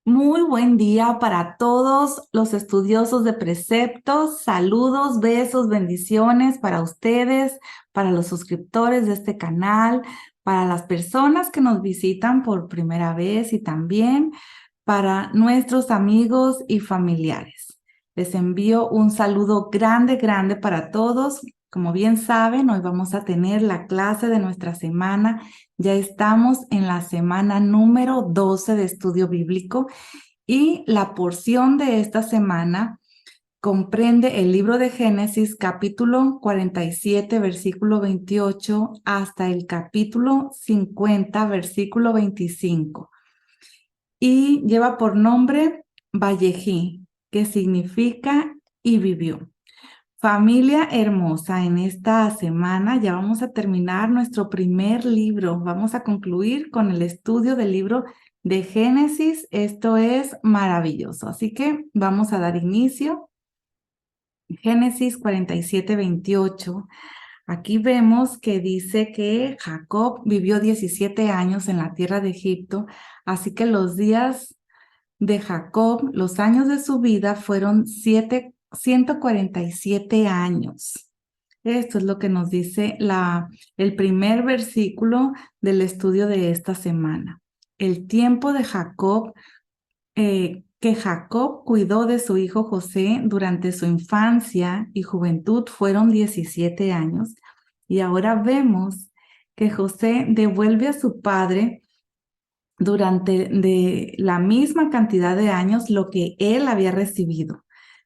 Muy buen día para todos los estudiosos de preceptos. Saludos, besos, bendiciones para ustedes, para los suscriptores de este canal, para las personas que nos visitan por primera vez y también para nuestros amigos y familiares. Les envío un saludo grande, grande para todos. Como bien saben, hoy vamos a tener la clase de nuestra semana. Ya estamos en la semana número 12 de estudio bíblico y la porción de esta semana comprende el libro de Génesis, capítulo 47, versículo 28, hasta el capítulo 50, versículo 25. Y lleva por nombre Vallejí, que significa y vivió. Familia hermosa, en esta semana ya vamos a terminar nuestro primer libro. Vamos a concluir con el estudio del libro de Génesis. Esto es maravilloso. Así que vamos a dar inicio. Génesis 47, 28. Aquí vemos que dice que Jacob vivió 17 años en la tierra de Egipto. Así que los días de Jacob, los años de su vida fueron 147 años. Esto es lo que nos dice el primer versículo del estudio de esta semana. El tiempo de Jacob, que Jacob cuidó de su hijo José durante su infancia y juventud fueron 17 años. Y ahora vemos que José devuelve a su padre durante de la misma cantidad de años lo que él había recibido.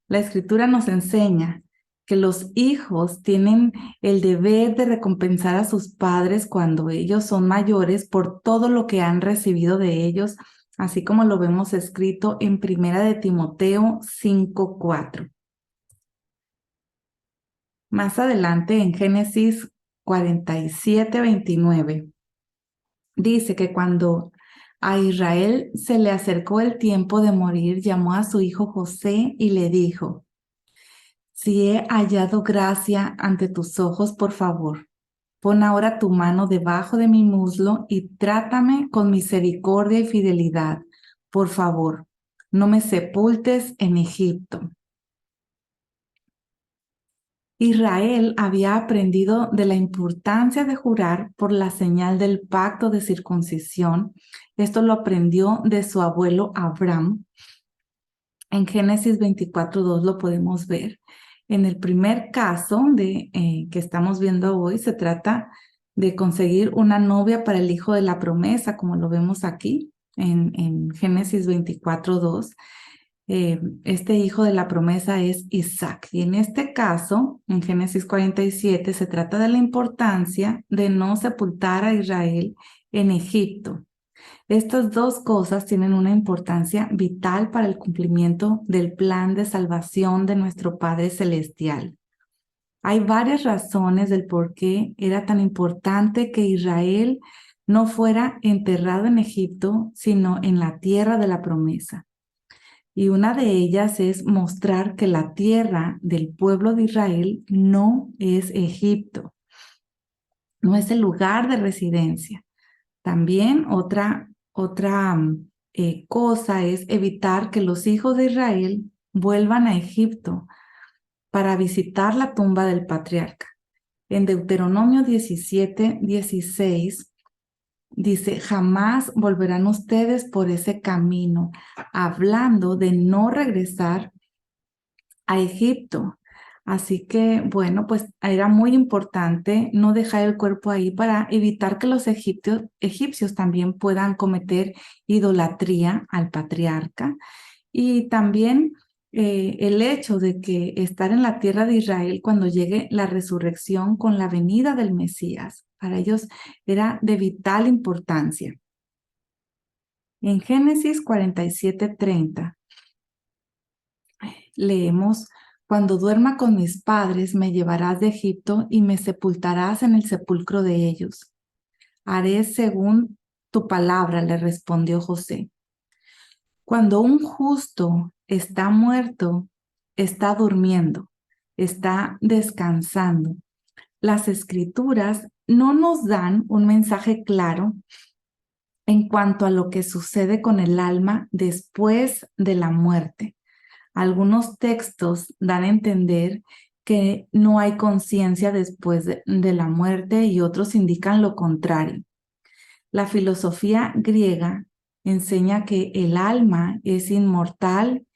La escritura nos enseña que los hijos tienen el deber de recompensar a sus padres cuando ellos son mayores por todo lo que han recibido de ellos, así como lo vemos escrito en Primera de Timoteo 5:4. Más adelante en Génesis 47:29 dice que cuando a Israel se le acercó el tiempo de morir, llamó a su hijo José y le dijo: si he hallado gracia ante tus ojos, por favor, pon ahora tu mano debajo de mi muslo y trátame con misericordia y fidelidad. Por favor, no me sepultes en Egipto. Israel había aprendido de la importancia de jurar por la señal del pacto de circuncisión. Esto lo aprendió de su abuelo Abraham. En Génesis 24:2 lo podemos ver. En el primer caso que estamos viendo hoy, se trata de conseguir una novia para el hijo de la promesa, como lo vemos aquí en Génesis 24:2. Este hijo de la promesa es Isaac. Y en este caso, en Génesis 47, se trata de la importancia de no sepultar a Israel en Egipto. Estas dos cosas tienen una importancia vital para el cumplimiento del plan de salvación de nuestro Padre Celestial. Hay varias razones del por qué era tan importante que Israel no fuera enterrado en Egipto, sino en la tierra de la promesa. Y una de ellas es mostrar que la tierra del pueblo de Israel no es Egipto, no es el lugar de residencia. También otra cosa es evitar que los hijos de Israel vuelvan a Egipto para visitar la tumba del patriarca. En Deuteronomio 17:16 dice: jamás volverán ustedes por ese camino, hablando de no regresar a Egipto. Así que, bueno, pues era muy importante no dejar el cuerpo ahí para evitar que los egipcios también puedan cometer idolatría al patriarca. Y también el hecho de que estar en la tierra de Israel cuando llegue la resurrección con la venida del Mesías, para ellos era de vital importancia. En Génesis 47:30 leemos: cuando duerma con mis padres, me llevarás de Egipto y me sepultarás en el sepulcro de ellos. Haré según tu palabra, le respondió José. Cuando un justo está muerto, está durmiendo, está descansando. Las escrituras no nos dan un mensaje claro en cuanto a lo que sucede con el alma después de la muerte. Algunos textos dan a entender que no hay conciencia después de la muerte y otros indican lo contrario. La filosofía griega enseña que el alma es inmortal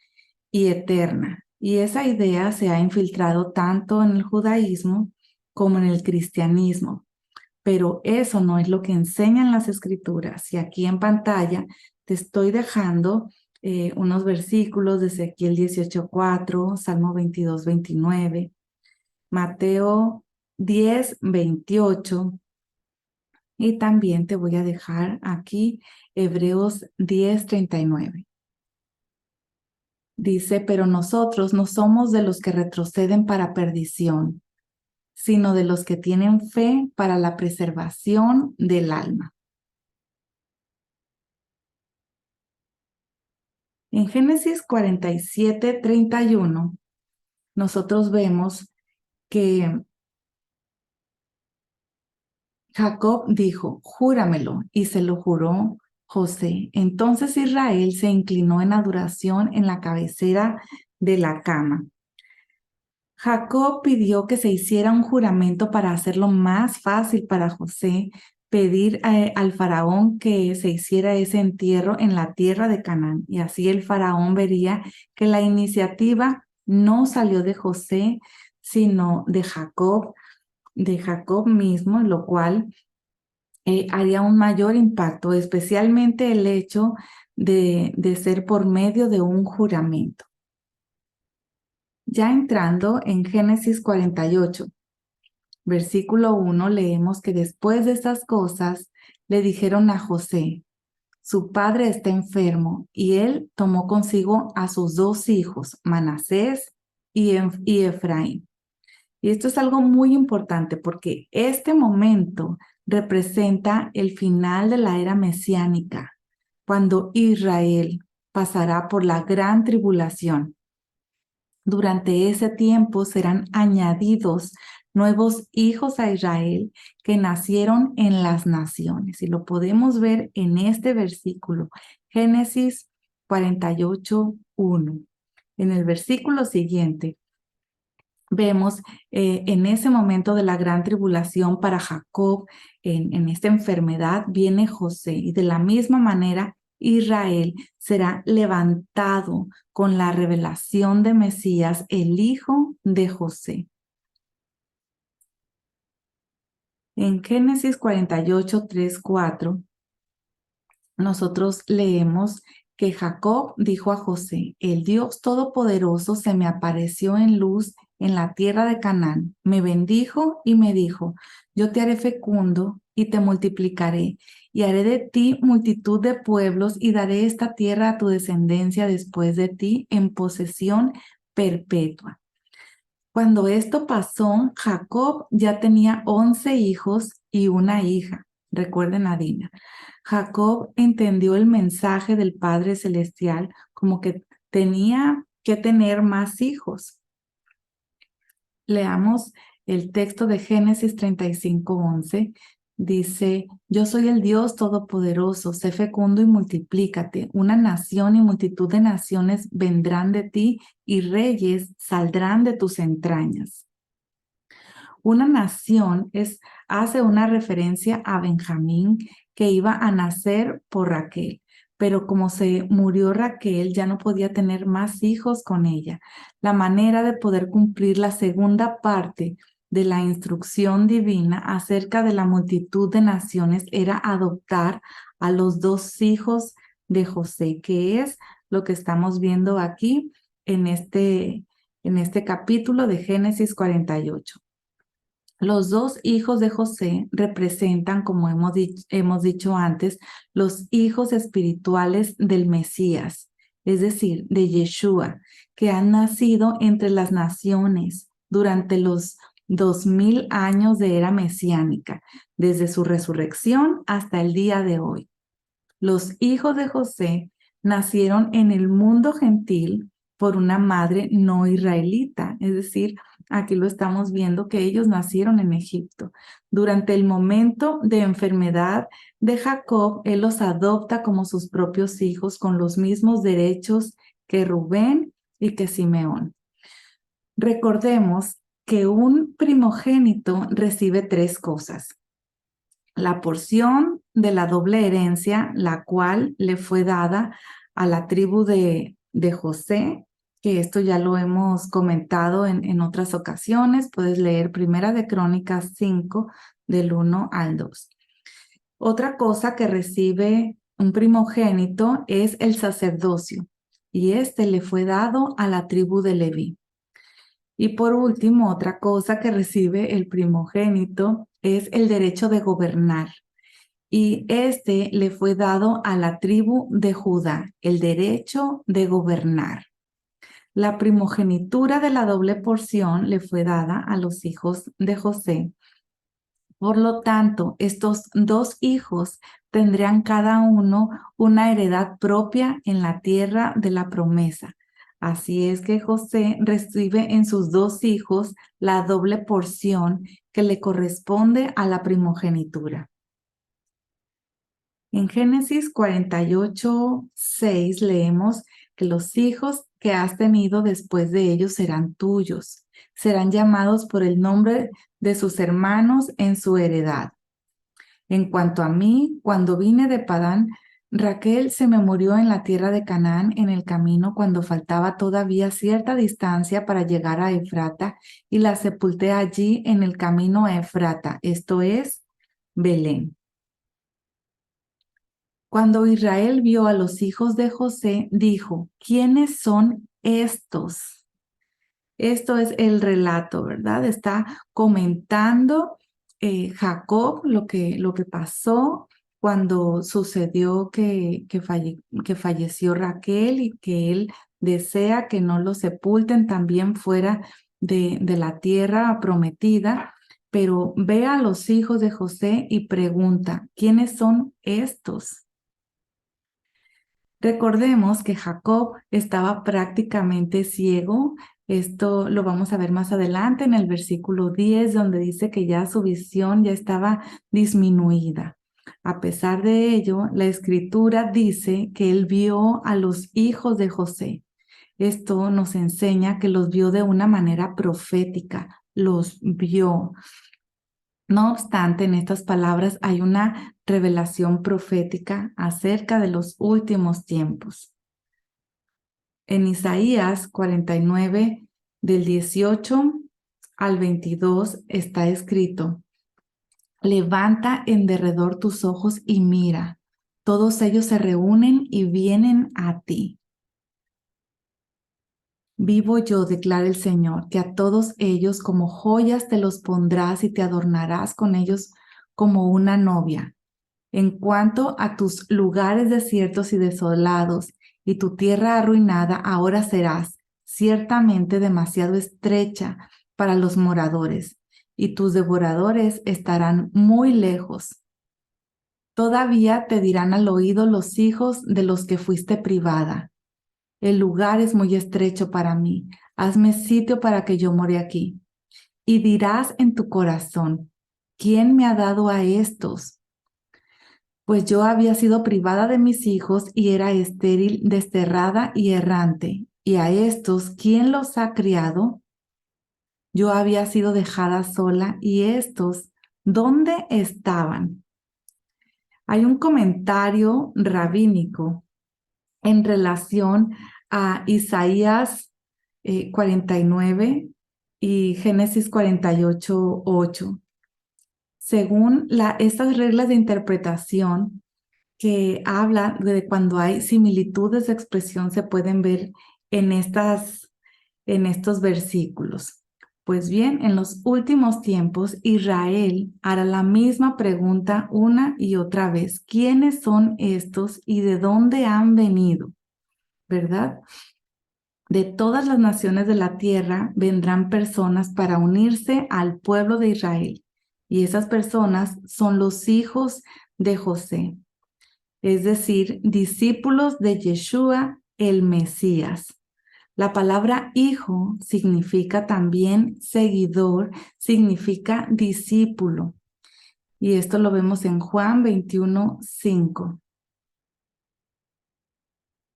y eterna, y esa idea se ha infiltrado tanto en el judaísmo como en el cristianismo, pero eso no es lo que enseñan las escrituras. Y aquí en pantalla te estoy dejando unos versículos de Ezequiel 18:4, Salmo 22:29, Mateo 10:28, y también te voy a dejar aquí Hebreos 10:39. Dice, pero nosotros no somos de los que retroceden para perdición, sino de los que tienen fe para la preservación del alma. En Génesis 47:31, nosotros vemos que Jacob dijo, júramelo, y se lo juró José. Entonces Israel se inclinó en adoración en la cabecera de la cama. Jacob pidió que se hiciera un juramento para hacerlo más fácil para José pedir al faraón que se hiciera ese entierro en la tierra de Canaán. Y así el faraón vería que la iniciativa no salió de José, sino de Jacob mismo, lo cual haría un mayor impacto, especialmente el hecho de ser por medio de un juramento. Ya entrando en Génesis 48, versículo 1, leemos que después de estas cosas le dijeron a José, su padre está enfermo, y él tomó consigo a sus 2 hijos, Manasés y Efraín. Y esto es algo muy importante porque este momento representa el final de la era mesiánica, cuando Israel pasará por la gran tribulación. Durante ese tiempo serán añadidos nuevos hijos a Israel que nacieron en las naciones. Y lo podemos ver en este versículo, Génesis 48:1. En el versículo siguiente, vemos en ese momento de la gran tribulación para Jacob, en esta enfermedad, viene José. Y de la misma manera, Israel será levantado con la revelación de Mesías, el hijo de José. En Génesis 48:3-4, nosotros leemos que Jacob dijo a José, el Dios Todopoderoso se me apareció en luz en la tierra de Canaán, me bendijo y me dijo, yo te haré fecundo y te multiplicaré, y haré de ti multitud de pueblos, y daré esta tierra a tu descendencia después de ti en posesión perpetua. Cuando esto pasó, Jacob ya tenía 11 hijos y una hija. Recuerden a Dina. Jacob entendió el mensaje del Padre Celestial como que tenía que tener más hijos. Leamos el texto de Génesis 35:11. Dice, yo soy el Dios Todopoderoso, sé fecundo y multiplícate. Una nación y multitud de naciones vendrán de ti y reyes saldrán de tus entrañas. Una nación hace una referencia a Benjamín que iba a nacer por Raquel, pero como se murió Raquel, ya no podía tener más hijos con ella. La manera de poder cumplir la segunda parte de la instrucción divina acerca de la multitud de naciones era adoptar a los 2 hijos de José, que es lo que estamos viendo aquí en este capítulo de Génesis 48. Los 2 hijos de José representan, como hemos dicho antes, los hijos espirituales del Mesías, es decir, de Yeshua, que han nacido entre las naciones durante los 2000 años de era mesiánica, desde su resurrección hasta el día de hoy. Los hijos de José nacieron en el mundo gentil por una madre no israelita, es decir, aquí lo estamos viendo, que ellos nacieron en Egipto. Durante el momento de enfermedad de Jacob, él los adopta como sus propios hijos con los mismos derechos que Rubén y que Simeón. Recordemos que un primogénito recibe tres cosas: la porción de la doble herencia, la cual le fue dada a la tribu de José, que esto ya lo hemos comentado en otras ocasiones. Puedes leer Primera de Crónicas 5, del 1 al 2. Otra cosa que recibe un primogénito es el sacerdocio, y este le fue dado a la tribu de Leví. Y por último, otra cosa que recibe el primogénito es el derecho de gobernar. Y este le fue dado a la tribu de Judá, el derecho de gobernar. La primogenitura de la doble porción le fue dada a los hijos de José. Por lo tanto, estos dos hijos tendrán cada uno una heredad propia en la tierra de la promesa. Así es que José recibe en sus dos hijos la doble porción que le corresponde a la primogenitura. En Génesis 48, 6 leemos que los hijos que has tenido después de ellos serán tuyos, serán llamados por el nombre de sus hermanos en su heredad. En cuanto a mí, cuando vine de Padán, Raquel se me murió en la tierra de Canaán en el camino cuando faltaba todavía cierta distancia para llegar a Efrata, y la sepulté allí en el camino a Efrata, esto es, Belén. Cuando Israel vio a los hijos de José, dijo: ¿quiénes son estos? Esto es el relato, ¿verdad? Está comentando Jacob lo que pasó cuando sucedió que falleció Raquel, y que él desea que no lo sepulten también fuera de la tierra prometida. Pero ve a los hijos de José y pregunta: ¿quiénes son estos? Recordemos que Jacob estaba prácticamente ciego. Esto lo vamos a ver más adelante en el versículo 10, donde dice que ya su visión ya estaba disminuida. A pesar de ello, la escritura dice que él vio a los hijos de José. Esto nos enseña que los vio de una manera profética, los vio. No obstante, en estas palabras hay una revelación profética acerca de los últimos tiempos. En Isaías 49, del 18 al 22, está escrito: levanta en derredor tus ojos y mira, todos ellos se reúnen y vienen a ti. Vivo yo, declara el Señor, que a todos ellos como joyas te los pondrás y te adornarás con ellos como una novia. En cuanto a tus lugares desiertos y desolados y tu tierra arruinada, ahora serás ciertamente demasiado estrecha para los moradores, y tus devoradores estarán muy lejos. Todavía te dirán al oído los hijos de los que fuiste privada: el lugar es muy estrecho para mí, hazme sitio para que yo more aquí. Y dirás en tu corazón: ¿quién me ha dado a estos? Pues yo había sido privada de mis hijos y era estéril, desterrada y errante. Y a estos, ¿quién los ha criado? Yo había sido dejada sola, y estos, ¿dónde estaban? Hay un comentario rabínico en relación a Isaías 49 y Génesis 48, 8. Según estas reglas de interpretación que habla de cuando hay similitudes de expresión, se pueden ver en estos versículos. Pues bien, en los últimos tiempos, Israel hará la misma pregunta una y otra vez: ¿quiénes son estos y de dónde han venido? ¿Verdad? De todas las naciones de la tierra vendrán personas para unirse al pueblo de Israel, y esas personas son los hijos de José, es decir, discípulos de Yeshua el Mesías. La palabra hijo significa también seguidor, significa discípulo. Y esto lo vemos en Juan 21:5.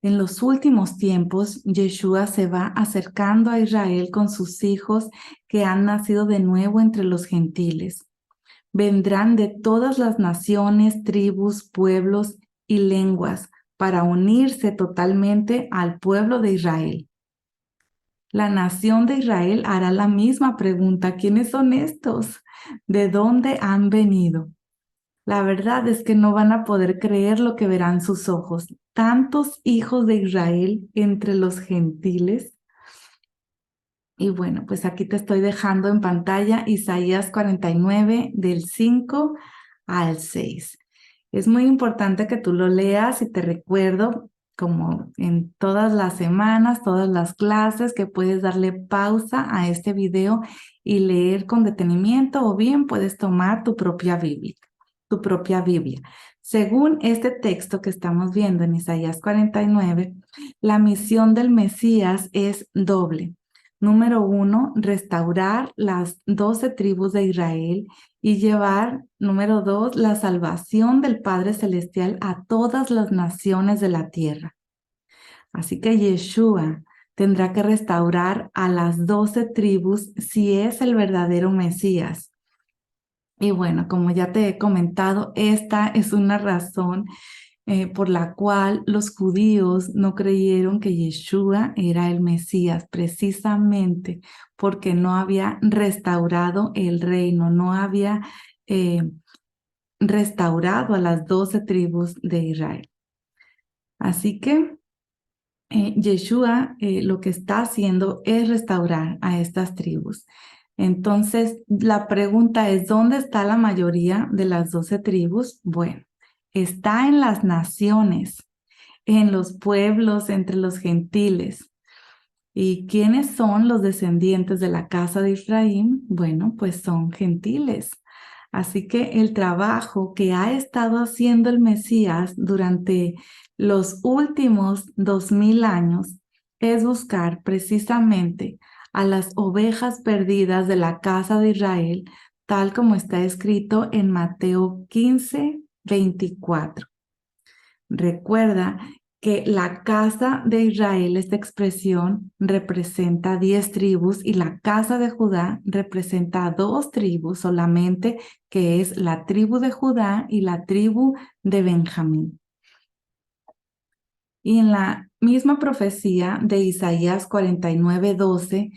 En los últimos tiempos, Yeshua se va acercando a Israel con sus hijos que han nacido de nuevo entre los gentiles. Vendrán de todas las naciones, tribus, pueblos y lenguas para unirse totalmente al pueblo de Israel. La nación de Israel hará la misma pregunta: ¿quiénes son estos? ¿De dónde han venido? La verdad es que no van a poder creer lo que verán sus ojos. Tantos hijos de Israel entre los gentiles. Y bueno, pues aquí te estoy dejando en pantalla Isaías 49 del 5 al 6. Es muy importante que tú lo leas y te recuerdo, como en todas las semanas, todas las clases, que puedes darle pausa a este video y leer con detenimiento, o bien puedes tomar tu propia Biblia, tu propia Biblia. Según este texto que estamos viendo en Isaías 49, la misión del Mesías es doble. Número 1, restaurar las 12 tribus de Israel y llevar, número 2, la salvación del Padre Celestial a todas las naciones de la tierra. Así que Yeshua tendrá que restaurar a las 12 tribus si es el verdadero Mesías. Y bueno, como ya te he comentado, esta es una razón por la cual los judíos no creyeron que Yeshua era el Mesías, precisamente porque no había restaurado el reino, no había restaurado a las 12 tribus de Israel. Así que Yeshua lo que está haciendo es restaurar a estas tribus. Entonces, la pregunta es: ¿dónde está la mayoría de las 12 tribus? Bueno, está en las naciones, en los pueblos, entre los gentiles. ¿Y quiénes son los descendientes de la casa de Efraín? Bueno, pues son gentiles. Así que el trabajo que ha estado haciendo el Mesías durante los últimos 2000 años es buscar precisamente a las ovejas perdidas de la casa de Israel, tal como está escrito en Mateo 15:24. Recuerda que la casa de Israel, esta expresión, representa 10 tribus, y la casa de Judá representa 2 tribus solamente, que es la tribu de Judá y la tribu de Benjamín. Y en la misma profecía de Isaías 49:12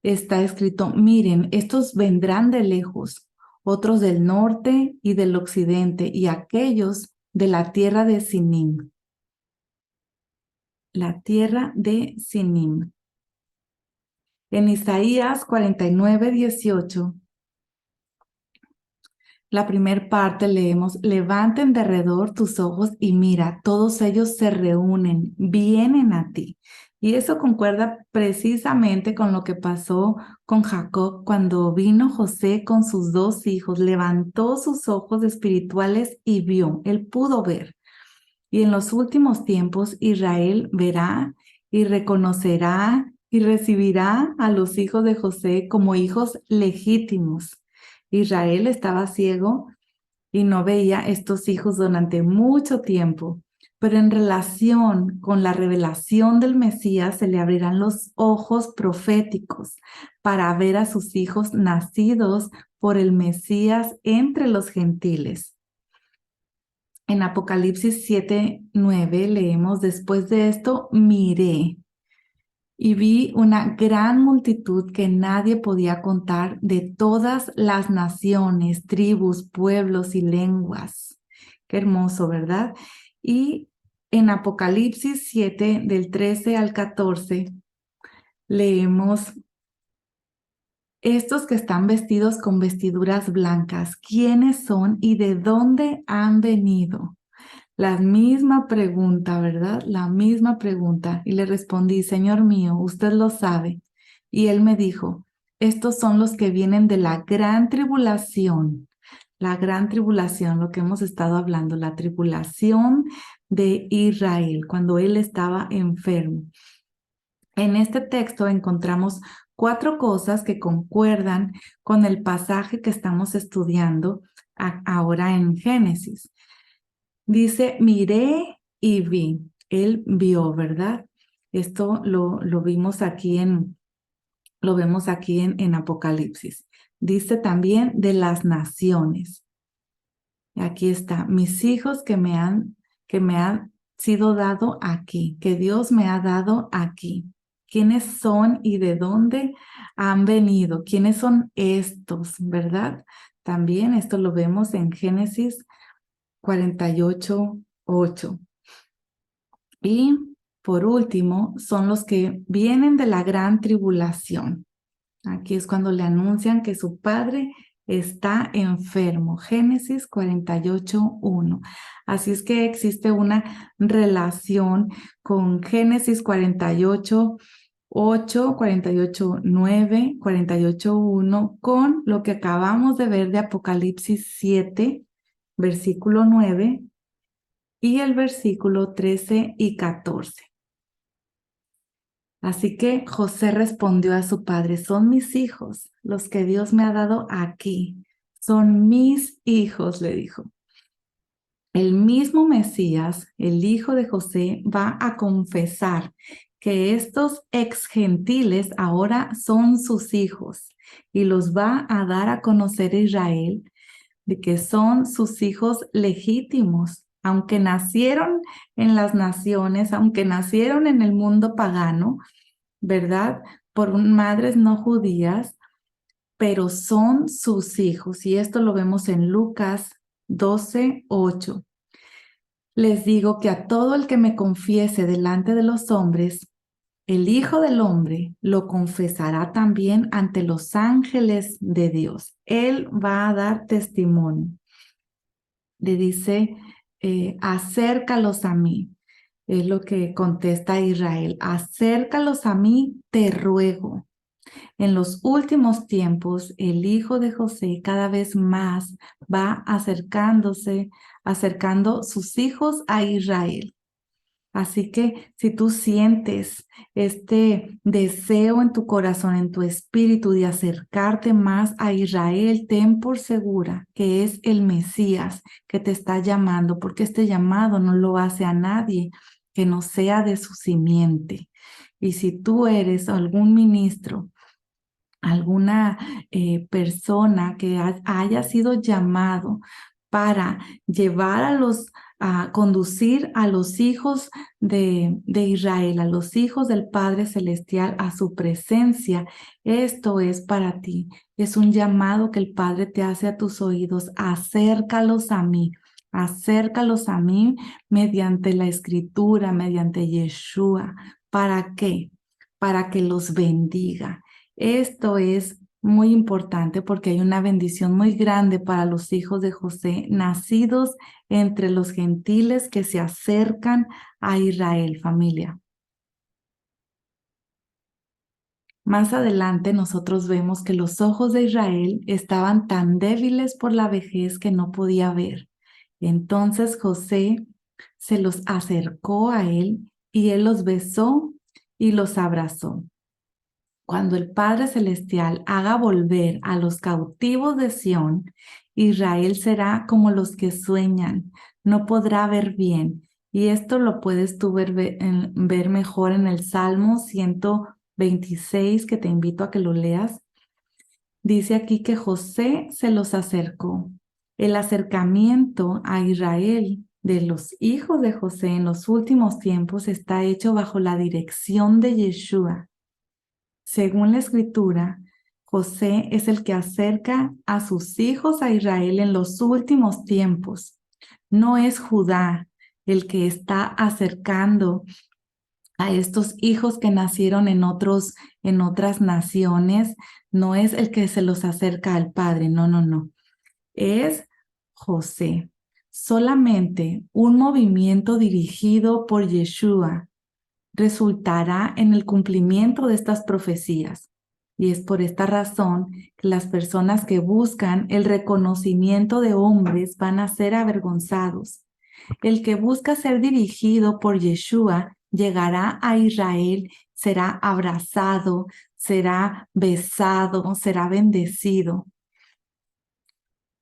está escrito: miren, estos vendrán de lejos, otros del norte y del occidente, y aquellos de la tierra de Sinim. La tierra de Sinim. En Isaías 49:18, la primera parte leemos: levanten derredor tus ojos y mira, todos ellos se reúnen, vienen a ti. Y eso concuerda precisamente con lo que pasó con Jacob cuando vino José con sus 2 hijos, levantó sus ojos espirituales y vio, él pudo ver. Y en los últimos tiempos Israel verá y reconocerá y recibirá a los hijos de José como hijos legítimos. Israel estaba ciego y no veía estos hijos durante mucho tiempo, pero en relación con la revelación del Mesías se le abrirán los ojos proféticos para ver a sus hijos nacidos por el Mesías entre los gentiles. En Apocalipsis 7:9 leemos: después de esto miré y vi una gran multitud que nadie podía contar, de todas las naciones, tribus, pueblos y lenguas. Qué hermoso, ¿verdad? Y en Apocalipsis 7, del 13 al 14, leemos: estos que están vestidos con vestiduras blancas, ¿quiénes son y de dónde han venido? La misma pregunta, ¿verdad? La misma pregunta. Y le respondí: Señor mío, usted lo sabe. Y él me dijo: estos son los que vienen de la gran tribulación. La gran tribulación, lo que hemos estado hablando, la tribulación de Israel, cuando él estaba enfermo. En este texto encontramos 4 cosas que concuerdan con el pasaje que estamos estudiando ahora en Génesis. Dice, miré y vi. Él vio, ¿verdad? Esto lo vemos aquí en Apocalipsis. Dice también de las naciones. Aquí está, mis hijos que me han sido dado aquí, que Dios me ha dado aquí. ¿Quiénes son y de dónde han venido? ¿Quiénes son estos, verdad? También esto lo vemos en Génesis 48:8. Y por último, son los que vienen de la gran tribulación. Aquí es cuando le anuncian que su padre está enfermo. Génesis 48:1. Así es que existe una relación con Génesis 48:8, 48:9, 48:1 con lo que acabamos de ver de Apocalipsis 7, versículo 9 y el versículo 13 y 14. Así que José respondió a su padre, son mis hijos, los que Dios me ha dado aquí. Son mis hijos, le dijo. El mismo Mesías, el hijo de José, va a confesar que estos ex gentiles ahora son sus hijos y los va a dar a conocer a Israel de que son sus hijos legítimos, aunque nacieron en las naciones, aunque nacieron en el mundo pagano, ¿verdad? Por madres no judías, pero son sus hijos. Y esto lo vemos en Lucas 12:8. Les digo que a todo el que me confiese delante de los hombres, el Hijo del Hombre lo confesará también ante los ángeles de Dios. Él va a dar testimonio. Le dice, acércalos a mí. Es lo que contesta Israel. Acércalos a mí, te ruego. En los últimos tiempos, el hijo de José cada vez más va acercando sus hijos a Israel. Así que si tú sientes este deseo en tu corazón, en tu espíritu de acercarte más a Israel, ten por segura que es el Mesías que te está llamando, porque este llamado no lo hace a nadie que no sea de su simiente. Y si tú eres algún ministro, alguna persona que haya sido llamado para llevar a conducir a los hijos de Israel, a los hijos del Padre Celestial a su presencia, esto es para ti. Es un llamado que el Padre te hace a tus oídos. Acércalos a mí. Acércalos a mí mediante la Escritura, mediante Yeshua. ¿Para qué? Para que los bendiga. Esto es muy importante porque hay una bendición muy grande para los hijos de José, nacidos entre los gentiles que se acercan a Israel, familia. Más adelante nosotros vemos que los ojos de Israel estaban tan débiles por la vejez que no podía ver. Entonces José se los acercó a él y él los besó y los abrazó. Cuando el Padre Celestial haga volver a los cautivos de Sión, Israel será como los que sueñan, no podrá ver bien. Y esto lo puedes tú ver mejor en el Salmo 126, que te invito a que lo leas. Dice aquí que José se los acercó. El acercamiento a Israel de los hijos de José en los últimos tiempos está hecho bajo la dirección de Yeshua. Según la Escritura, José es el que acerca a sus hijos a Israel en los últimos tiempos. No es Judá el que está acercando a estos hijos que nacieron en otras naciones. No es el que se los acerca al Padre. No, no, no. Es José. Solamente un movimiento dirigido por Yeshua resultará en el cumplimiento de estas profecías. Y es por esta razón que las personas que buscan el reconocimiento de hombres van a ser avergonzados. El que busca ser dirigido por Yeshua llegará a Israel será abrazado, será besado, será bendecido.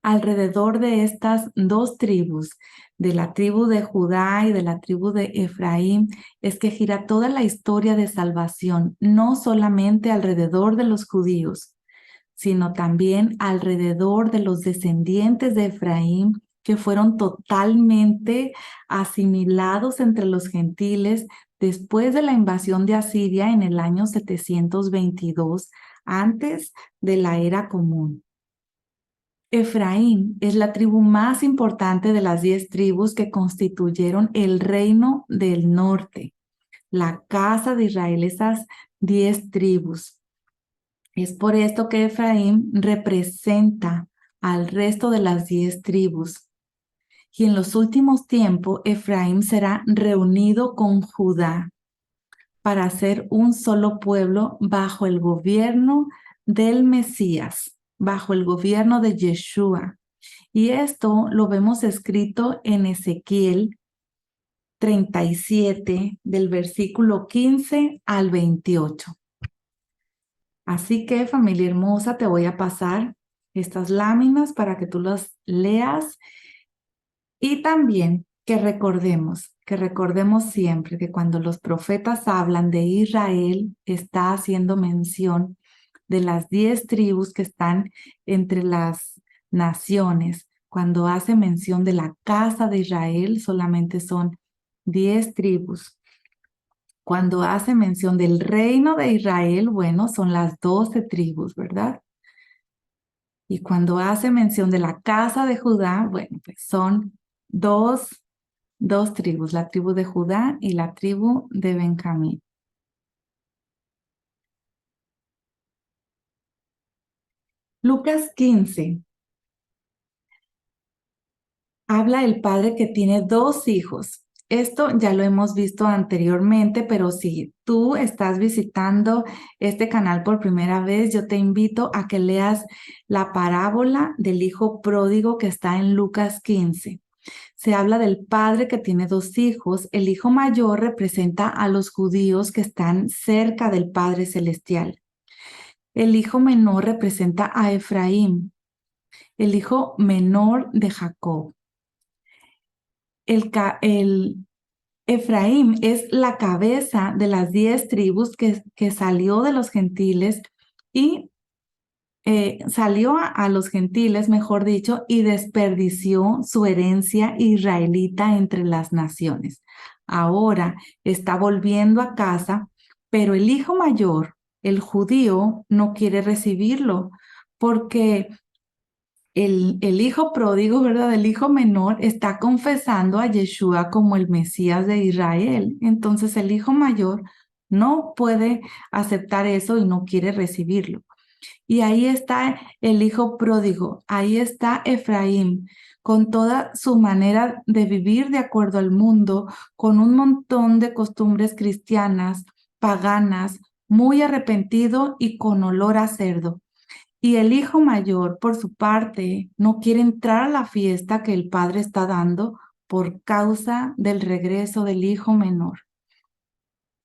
Alrededor de estas dos tribus, de la tribu de Judá y de la tribu de Efraín, es que gira toda la historia de salvación, no solamente alrededor de los judíos, sino también alrededor de los descendientes de Efraín, que fueron totalmente asimilados entre los gentiles después de la invasión de Asiria en el año 722, antes de la era común. Efraín es la tribu más importante de las 10 tribus que constituyeron el reino del norte, la casa de Israel, esas 10 tribus. Es por esto que Efraín representa al resto de las 10 tribus. Y en los últimos tiempos, Efraín será reunido con Judá para ser un solo pueblo bajo el gobierno del Mesías, bajo el gobierno de Yeshua. Y esto lo vemos escrito en Ezequiel 37, del versículo 15 al 28. Así que, familia hermosa, te voy a pasar estas láminas para que tú las leas y también que recordemos siempre que cuando los profetas hablan de Israel, está haciendo mención de las 10 tribus que están entre las naciones. Cuando hace mención de la casa de Israel, solamente son 10 tribus. Cuando hace mención del reino de Israel, bueno, son las 12 tribus, ¿verdad? Y cuando hace mención de la casa de Judá, bueno, pues son dos tribus, la tribu de Judá y la tribu de Benjamín. Lucas 15 habla el padre que tiene 2 hijos. Esto ya lo hemos visto anteriormente, pero si tú estás visitando este canal por primera vez, yo te invito a que leas la parábola del hijo pródigo que está en Lucas 15. Se habla del padre que tiene 2 hijos. El hijo mayor representa a los judíos que están cerca del Padre Celestial. El hijo menor representa a Efraín, el hijo menor de Jacob. El Efraín es la cabeza de las 10 tribus que salió de los gentiles y salió a los gentiles, mejor dicho, y desperdició su herencia israelita entre las naciones. Ahora está volviendo a casa, pero el hijo mayor, el judío, no quiere recibirlo porque el hijo pródigo, ¿verdad? El hijo menor está confesando a Yeshua como el Mesías de Israel. Entonces el hijo mayor no puede aceptar eso y no quiere recibirlo. Y ahí está el hijo pródigo, ahí está Efraín, con toda su manera de vivir de acuerdo al mundo, con un montón de costumbres cristianas, paganas, muy arrepentido y con olor a cerdo. Y el hijo mayor, por su parte, no quiere entrar a la fiesta que el padre está dando por causa del regreso del hijo menor.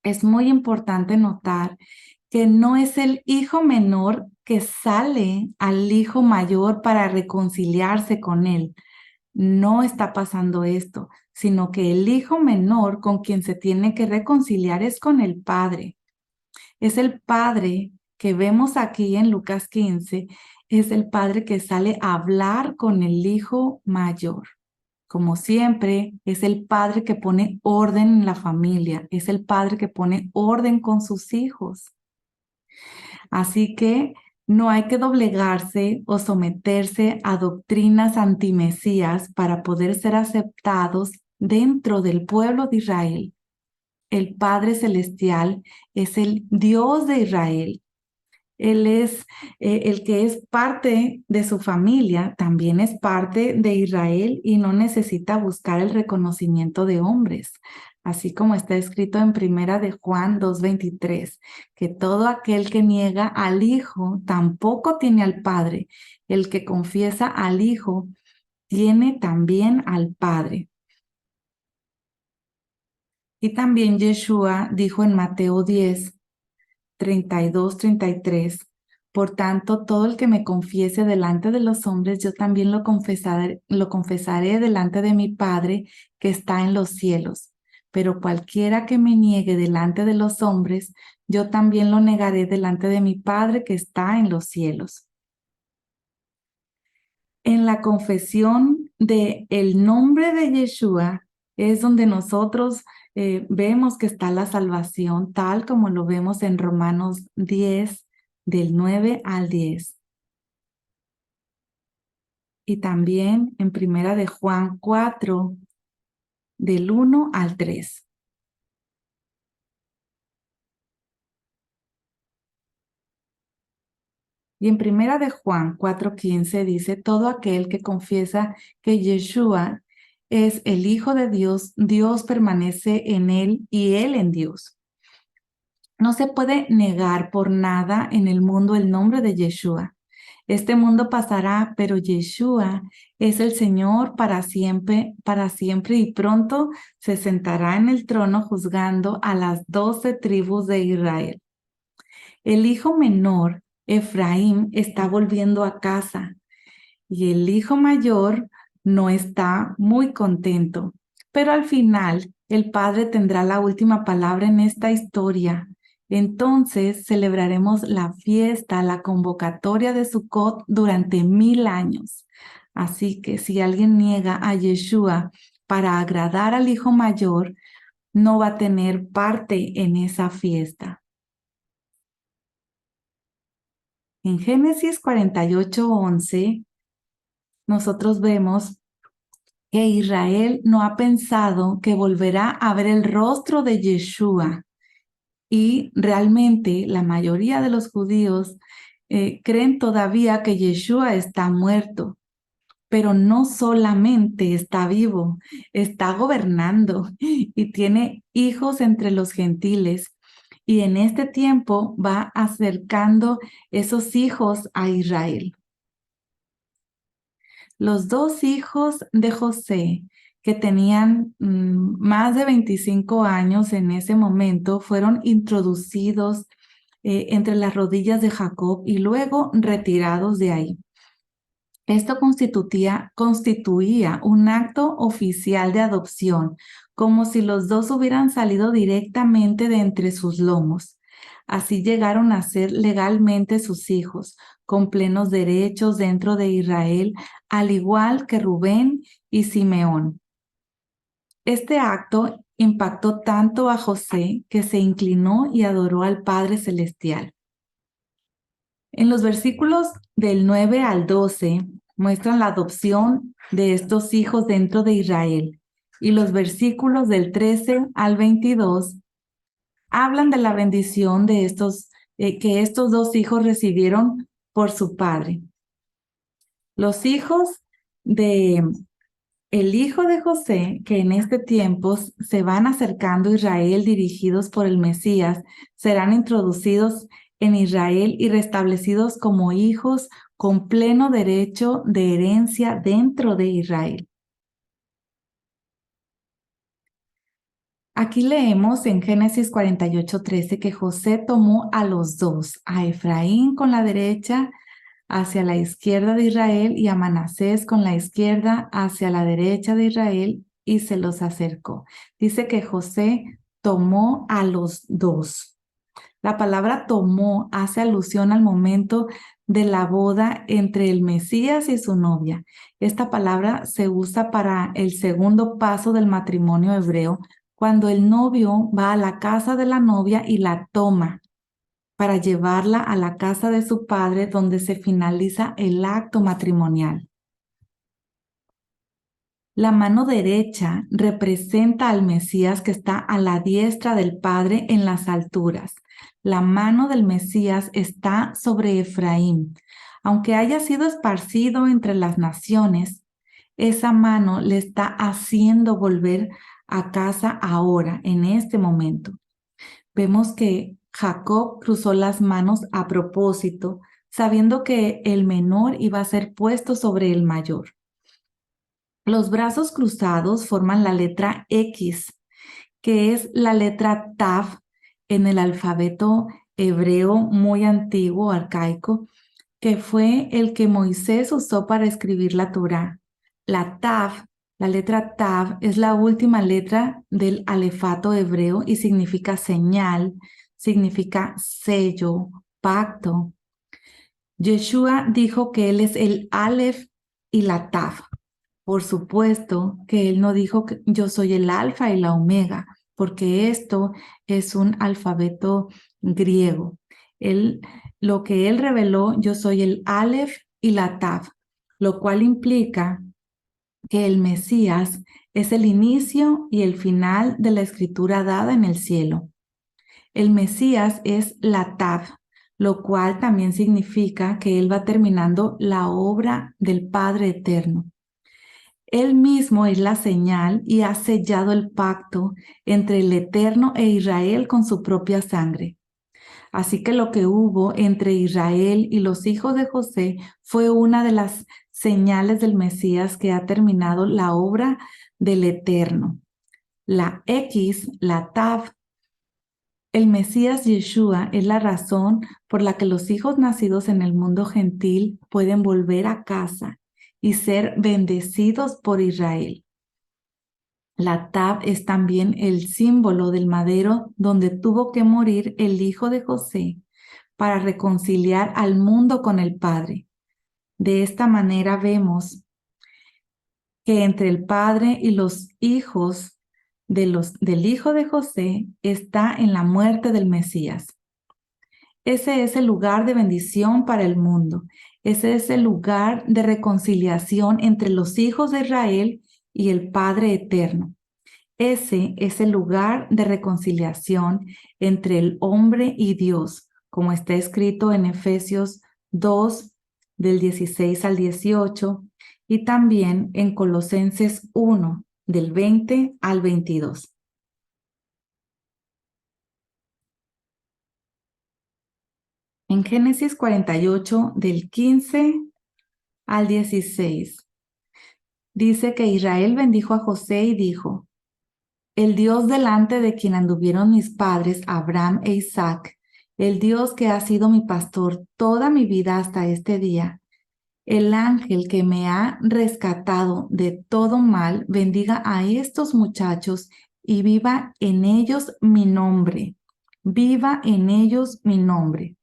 Es muy importante notar que no es el hijo menor que sale al hijo mayor para reconciliarse con él. No está pasando esto, sino que el hijo menor con quien se tiene que reconciliar es con el padre. Es el padre que vemos aquí en Lucas 15, es el padre que sale a hablar con el hijo mayor. Como siempre, es el padre que pone orden en la familia, es el padre que pone orden con sus hijos. Así que no hay que doblegarse o someterse a doctrinas antimesías para poder ser aceptados dentro del pueblo de Israel. El Padre Celestial es el Dios de Israel. Él es el que es parte de su familia, también es parte de Israel y no necesita buscar el reconocimiento de hombres. Así como está escrito en Primera de Juan 2:23, que todo aquel que niega al Hijo tampoco tiene al Padre. El que confiesa al Hijo tiene también al Padre. Y también Yeshua dijo en Mateo 10, 32, 33. Por tanto, todo el que me confiese delante de los hombres, yo también lo confesaré delante de mi Padre que está en los cielos. Pero cualquiera que me niegue delante de los hombres, yo también lo negaré delante de mi Padre que está en los cielos. En la confesión de el nombre de Yeshua es donde nosotros vemos que está la salvación, tal como lo vemos en Romanos 10, del 9 al 10. Y también en Primera de Juan 4, del 1 al 3. Y en Primera de Juan 4:15 dice, todo aquel que confiesa que Yeshua es el Hijo de Dios, Dios permanece en él y él en Dios. No se puede negar por nada en el mundo el nombre de Yeshua. Este mundo pasará, pero Yeshua es el Señor para siempre y pronto se sentará en el trono juzgando a las 12 tribus de Israel. El hijo menor, Efraín, está volviendo a casa y el hijo mayor no está muy contento. Pero al final, el padre tendrá la última palabra en esta historia. Entonces celebraremos la fiesta, la convocatoria de Sukkot durante 1000 años. Así que si alguien niega a Yeshua para agradar al hijo mayor, no va a tener parte en esa fiesta. En Génesis 48:11, nosotros vemos que Israel no ha pensado que volverá a ver el rostro de Yeshua. Y realmente la mayoría de los judíos creen todavía que Yeshua está muerto, pero no solamente está vivo, está gobernando y tiene hijos entre los gentiles. Y en este tiempo va acercando esos hijos a Israel. Los dos hijos de José, que tenían más de 25 años en ese momento, fueron introducidos entre las rodillas de Jacob y luego retirados de ahí. Esto constituía un acto oficial de adopción, como si los dos hubieran salido directamente de entre sus lomos. Así llegaron a ser legalmente sus hijos, con plenos derechos dentro de Israel, al igual que Rubén y Simeón. Este acto impactó tanto a José que se inclinó y adoró al Padre Celestial. En los versículos del 9 al 12 muestran la adopción de estos hijos dentro de Israel, y los versículos del 13 al 22 hablan de la bendición de que estos dos hijos recibieron por su padre. Los hijos de el hijo de José, que en este tiempo se van acercando a Israel dirigidos por el Mesías, serán introducidos en Israel y restablecidos como hijos con pleno derecho de herencia dentro de Israel. Aquí leemos en Génesis 48:13 que José tomó a los dos, a Efraín con la derecha hacia la izquierda de Israel y a Manasés con la izquierda hacia la derecha de Israel y se los acercó. Dice que José tomó a los dos. La palabra tomó hace alusión al momento de la boda entre el Mesías y su novia. Esta palabra se usa para el segundo paso del matrimonio hebreo, cuando el novio va a la casa de la novia y la toma para llevarla a la casa de su padre, donde se finaliza el acto matrimonial. La mano derecha representa al Mesías que está a la diestra del Padre en las alturas. La mano del Mesías está sobre Efraín. Aunque haya sido esparcido entre las naciones, esa mano le está haciendo volver a casa ahora, en este momento. Vemos que Jacob cruzó las manos a propósito, sabiendo que el menor iba a ser puesto sobre el mayor. Los brazos cruzados forman la letra X, que es la letra Tav en el alfabeto hebreo muy antiguo, arcaico, que fue el que Moisés usó para escribir la Torá. La Tav, la letra Tav, es la última letra del alefato hebreo y significa señal, significa sello, pacto. Yeshua dijo que él es el Aleph y la Tav. Por supuesto que él no dijo que yo soy el alfa y la omega, porque esto es un alfabeto griego. Él, lo que él reveló, yo soy el Aleph y la Tav, lo cual implica que el Mesías es el inicio y el final de la escritura dada en el cielo. El Mesías es la Tav, lo cual también significa que él va terminando la obra del Padre Eterno. Él mismo es la señal y ha sellado el pacto entre el Eterno e Israel con su propia sangre. Así que lo que hubo entre Israel y los hijos de José fue una de las señales del Mesías que ha terminado la obra del Eterno. La X, la Tav, el Mesías Yeshua es la razón por la que los hijos nacidos en el mundo gentil pueden volver a casa y ser bendecidos por Israel. La Tab es también el símbolo del madero donde tuvo que morir el hijo de José para reconciliar al mundo con el Padre. De esta manera vemos que entre el Padre y los hijos del hijo de José está en la muerte del Mesías. Ese es el lugar de bendición para el mundo. Ese es el lugar de reconciliación entre los hijos de Israel y el Padre Eterno. Ese es el lugar de reconciliación entre el hombre y Dios, como está escrito en Efesios 2, del 16 al 18, y también en Colosenses 1, del 20 al 22. En Génesis 48, del 15 al 16, dice que Israel bendijo a José y dijo: el Dios delante de quien anduvieron mis padres, Abraham e Isaac, el Dios que ha sido mi pastor toda mi vida hasta este día, el ángel que me ha rescatado de todo mal, bendiga a estos muchachos y viva en ellos mi nombre. Viva en ellos mi nombre.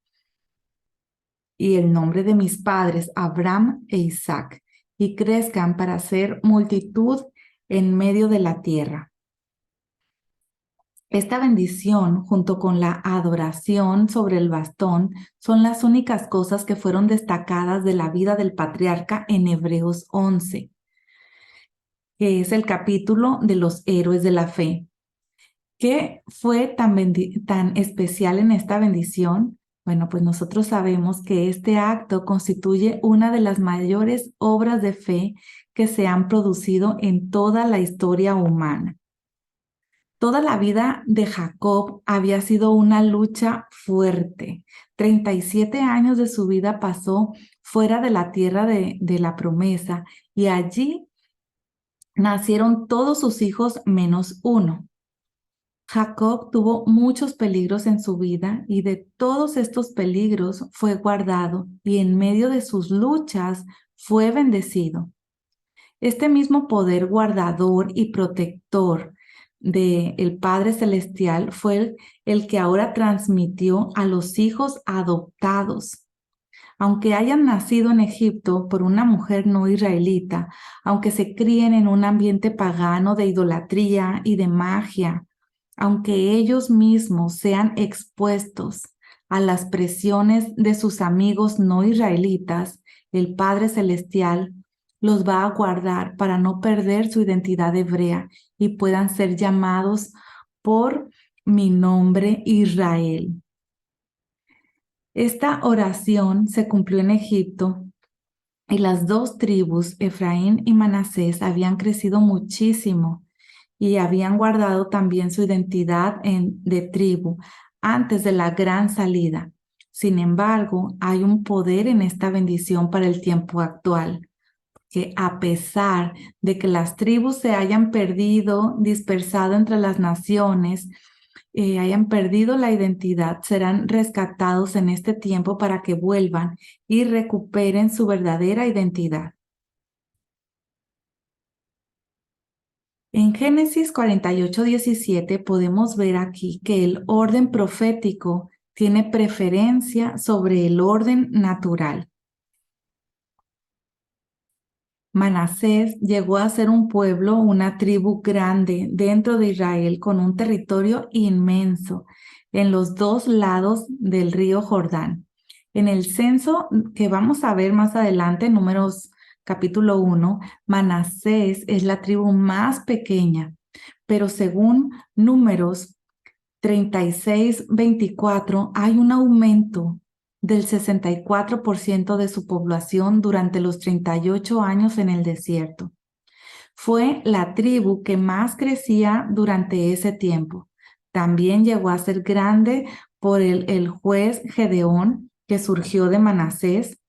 Y el nombre de mis padres, Abraham e Isaac, y crezcan para ser multitud en medio de la tierra. Esta bendición, junto con la adoración sobre el bastón, son las únicas cosas que fueron destacadas de la vida del patriarca en Hebreos 11, que es el capítulo de los héroes de la fe. ¿Qué fue tan especial en esta bendición? Bueno, pues nosotros sabemos que este acto constituye una de las mayores obras de fe que se han producido en toda la historia humana. Toda la vida de Jacob había sido una lucha fuerte. 37 años de su vida pasó fuera de la tierra de la promesa y allí nacieron todos sus hijos menos uno. Jacob tuvo muchos peligros en su vida y de todos estos peligros fue guardado y en medio de sus luchas fue bendecido. Este mismo poder guardador y protector del Padre Celestial fue el que ahora transmitió a los hijos adoptados. Aunque hayan nacido en Egipto por una mujer no israelita, aunque se críen en un ambiente pagano de idolatría y de magia, aunque ellos mismos sean expuestos a las presiones de sus amigos no israelitas, el Padre Celestial los va a guardar para no perder su identidad hebrea y puedan ser llamados por mi nombre Israel. Esta oración se cumplió en Egipto y las dos tribus, Efraín y Manasés, habían crecido muchísimo y habían guardado también su identidad de tribu antes de la gran salida. Sin embargo, hay un poder en esta bendición para el tiempo actual, que a pesar de que las tribus se hayan perdido, dispersado entre las naciones, hayan perdido la identidad serán rescatados en este tiempo para que vuelvan y recuperen su verdadera identidad. En Génesis 48:17 podemos ver aquí que el orden profético tiene preferencia sobre el orden natural. Manasés llegó a ser un pueblo, una tribu grande dentro de Israel con un territorio inmenso en los dos lados del río Jordán. En el censo que vamos a ver más adelante, Números capítulo 1, Manasés es la tribu más pequeña, pero según Números 36:24 hay un aumento del 64% de su población durante los 38 años en el desierto. Fue la tribu que más crecía durante ese tiempo. También llegó a ser grande por el juez Gedeón, que surgió de Manasés.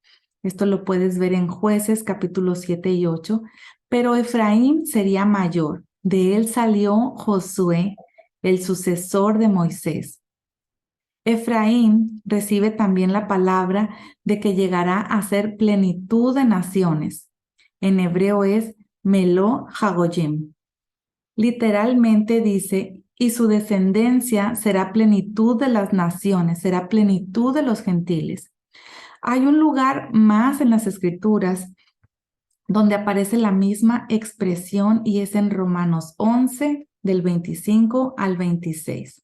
Esto lo puedes ver en Jueces capítulos 7 y 8. Pero Efraín sería mayor. De él salió Josué, el sucesor de Moisés. Efraín recibe también la palabra de que llegará a ser plenitud de naciones. En hebreo es Melo Hagoyim. Literalmente dice, y su descendencia será plenitud de las naciones, será plenitud de los gentiles. Hay un lugar más en las Escrituras donde aparece la misma expresión y es en Romanos 11, del 25 al 26.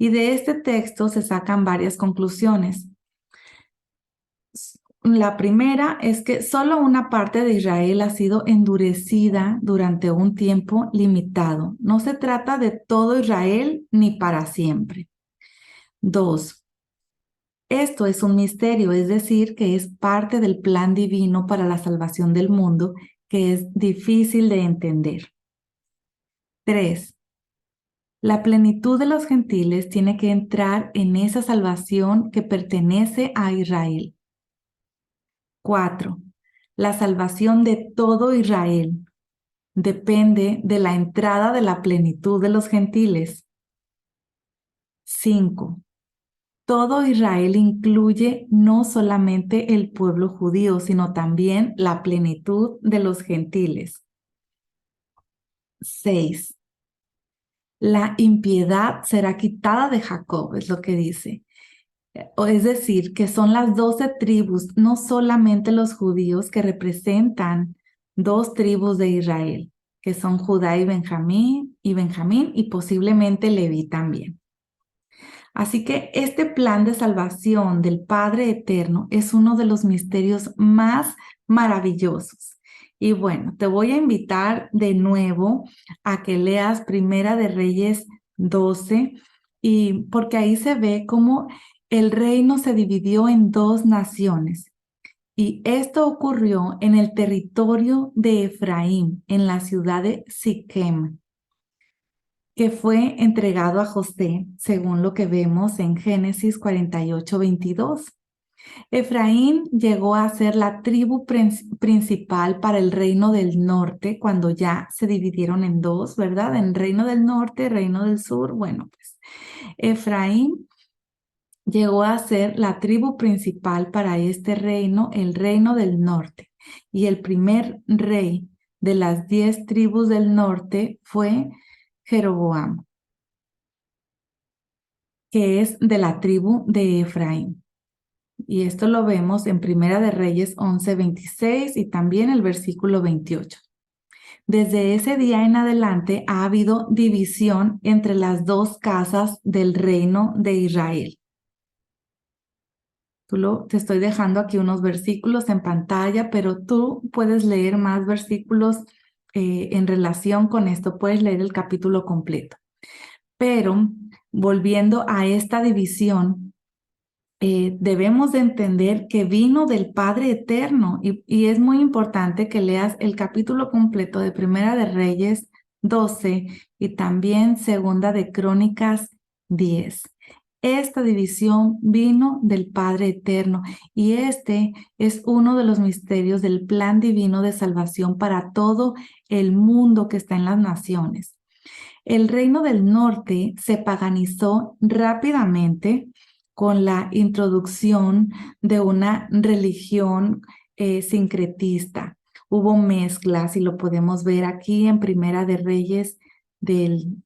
Y de este texto se sacan varias conclusiones. La primera es que solo una parte de Israel ha sido endurecida durante un tiempo limitado. No se trata de todo Israel ni para siempre. 2. Esto es un misterio, es decir, que es parte del plan divino para la salvación del mundo, que es difícil de entender. 3. La plenitud de los gentiles tiene que entrar en esa salvación que pertenece a Israel. 4. La salvación de todo Israel depende de la entrada de la plenitud de los gentiles. 5. Todo Israel incluye no solamente el pueblo judío, sino también la plenitud de los gentiles. 6. La impiedad será quitada de Jacob, es lo que dice. Es decir, que son las 12 tribus, no solamente los judíos que representan 2 tribus de Israel, que son Judá y Benjamín y posiblemente Leví también. Así que este plan de salvación del Padre Eterno es uno de los misterios más maravillosos. Y bueno, te voy a invitar de nuevo a que leas Primera de Reyes 12, y porque ahí se ve cómo el reino se dividió en 2 naciones. Y esto ocurrió en el territorio de Efraín, en la ciudad de Siquem, que fue entregado a José, según lo que vemos en Génesis 48:22. Efraín llegó a ser la tribu principal para el reino del norte cuando ya se dividieron en 2, ¿verdad? En reino del norte, reino del sur. Bueno, pues Efraín llegó a ser la tribu principal para este reino, el reino del norte. Y el primer rey de las 10 tribus del norte fue Jeroboam, que es de la tribu de Efraín. Y esto lo vemos en Primera de Reyes 11:26 y también el versículo 28. Desde ese día en adelante ha habido división entre las 2 casas del reino de Israel. Te estoy dejando aquí unos versículos en pantalla, pero tú puedes leer más versículos en relación con esto. Puedes leer el capítulo completo. Pero volviendo a esta división, debemos de entender que vino del Padre Eterno y es muy importante que leas el capítulo completo de Primera de Reyes 12 y también Segunda de Crónicas 10. Esta división vino del Padre Eterno y este es uno de los misterios del plan divino de salvación para todo el mundo que está en las naciones. El reino del norte se paganizó rápidamente con la introducción de una religión sincretista. Hubo mezclas y lo podemos ver aquí en Primera de Reyes del